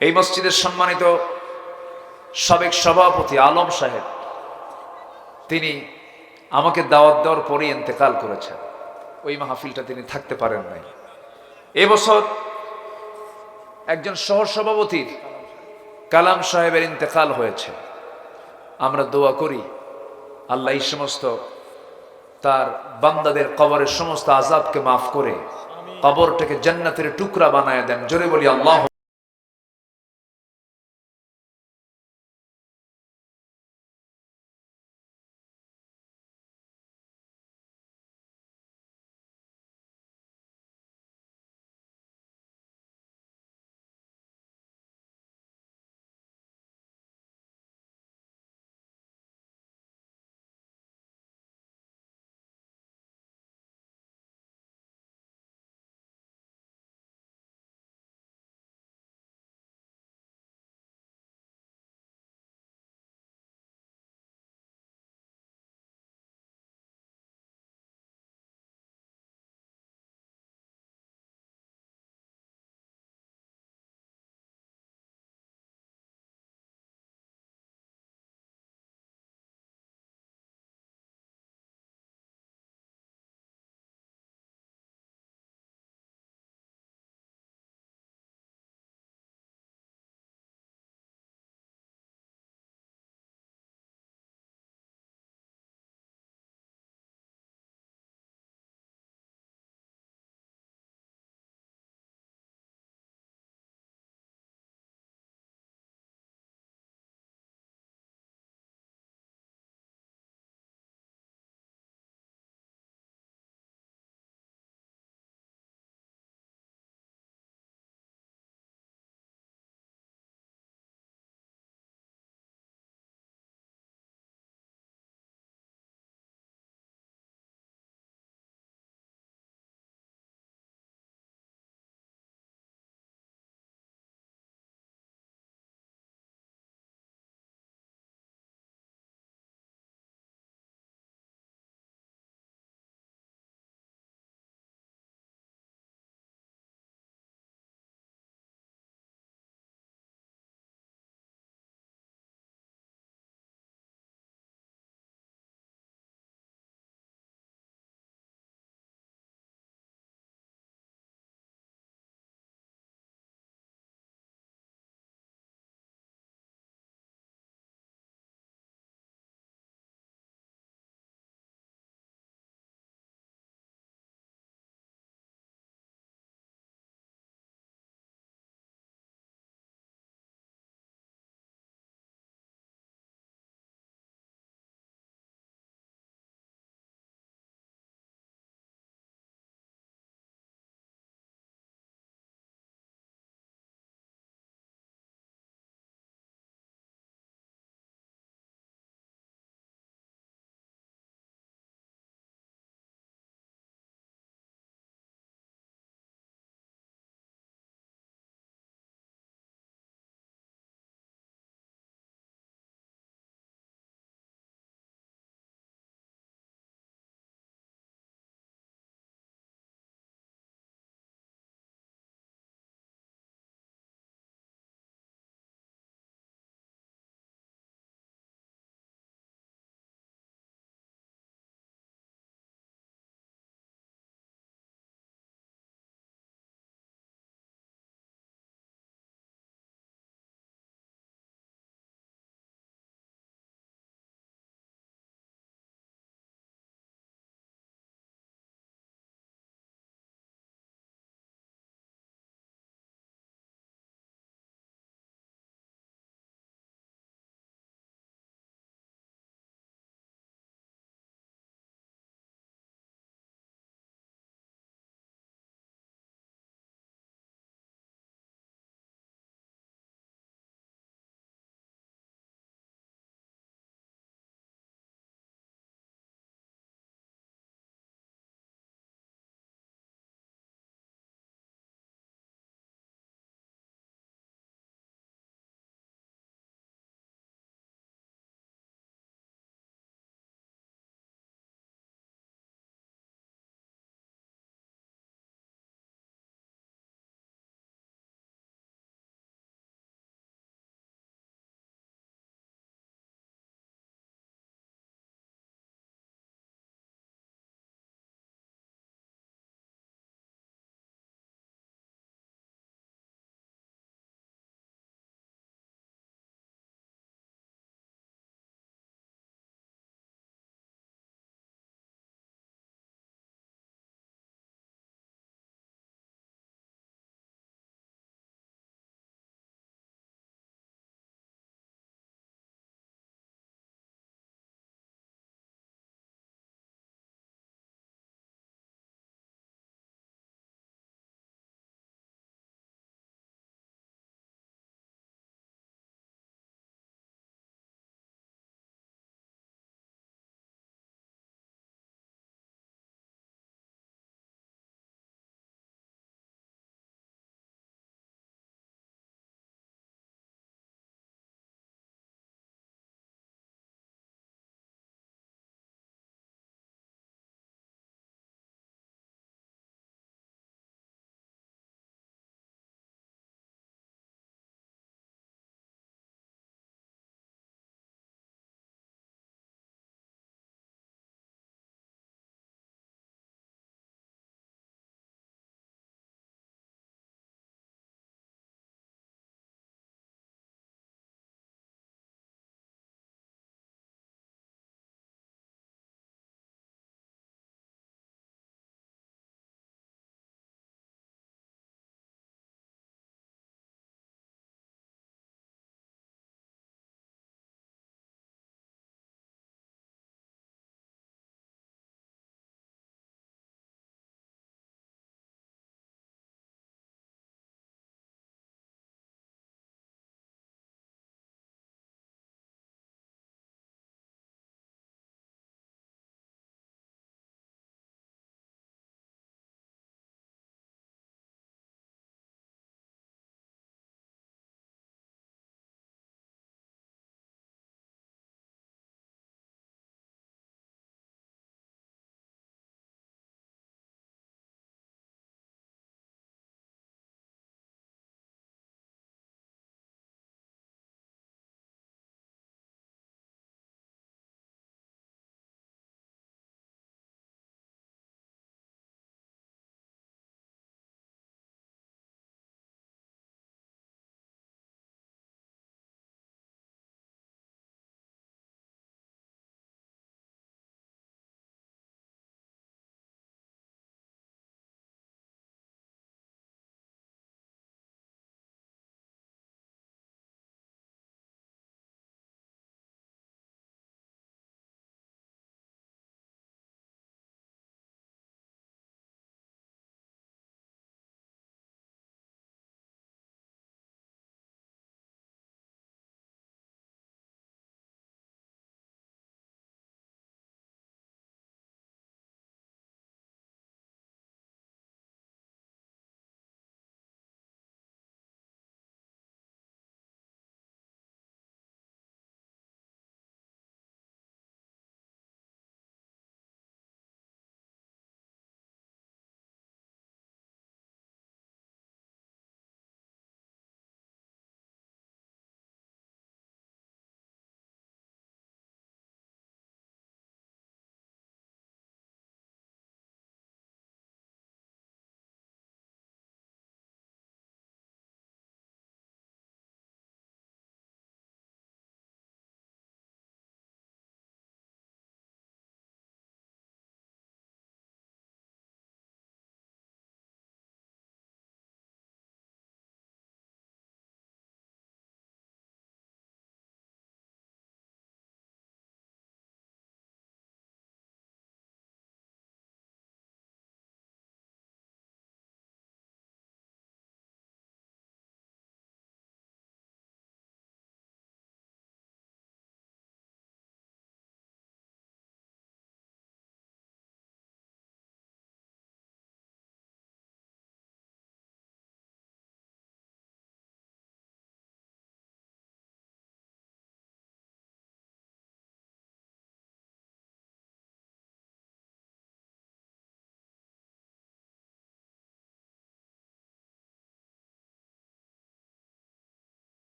এই মসজিদের সম্মানিত সাবেক সভাপতি আলম সাহেব, তিনি আমাকে দাওয়াত দেওয়ার পরেই ইন্তেকাল করেছেন। ওই মাহফিলটা তিনি থাকতে পারেন নাই। এবছর একজন সহসভাপতির কালাম সাহেবের ইন্তেকাল হয়েছে। আমরা দোয়া করি আল্লাহ এই সমস্ত তার বান্দাদের কবরের সমস্ত আযাবকে মাফ করে কবরটাকে জান্নাতের টুকরা বানায় দেন। জোরে বলি আল্লাহ।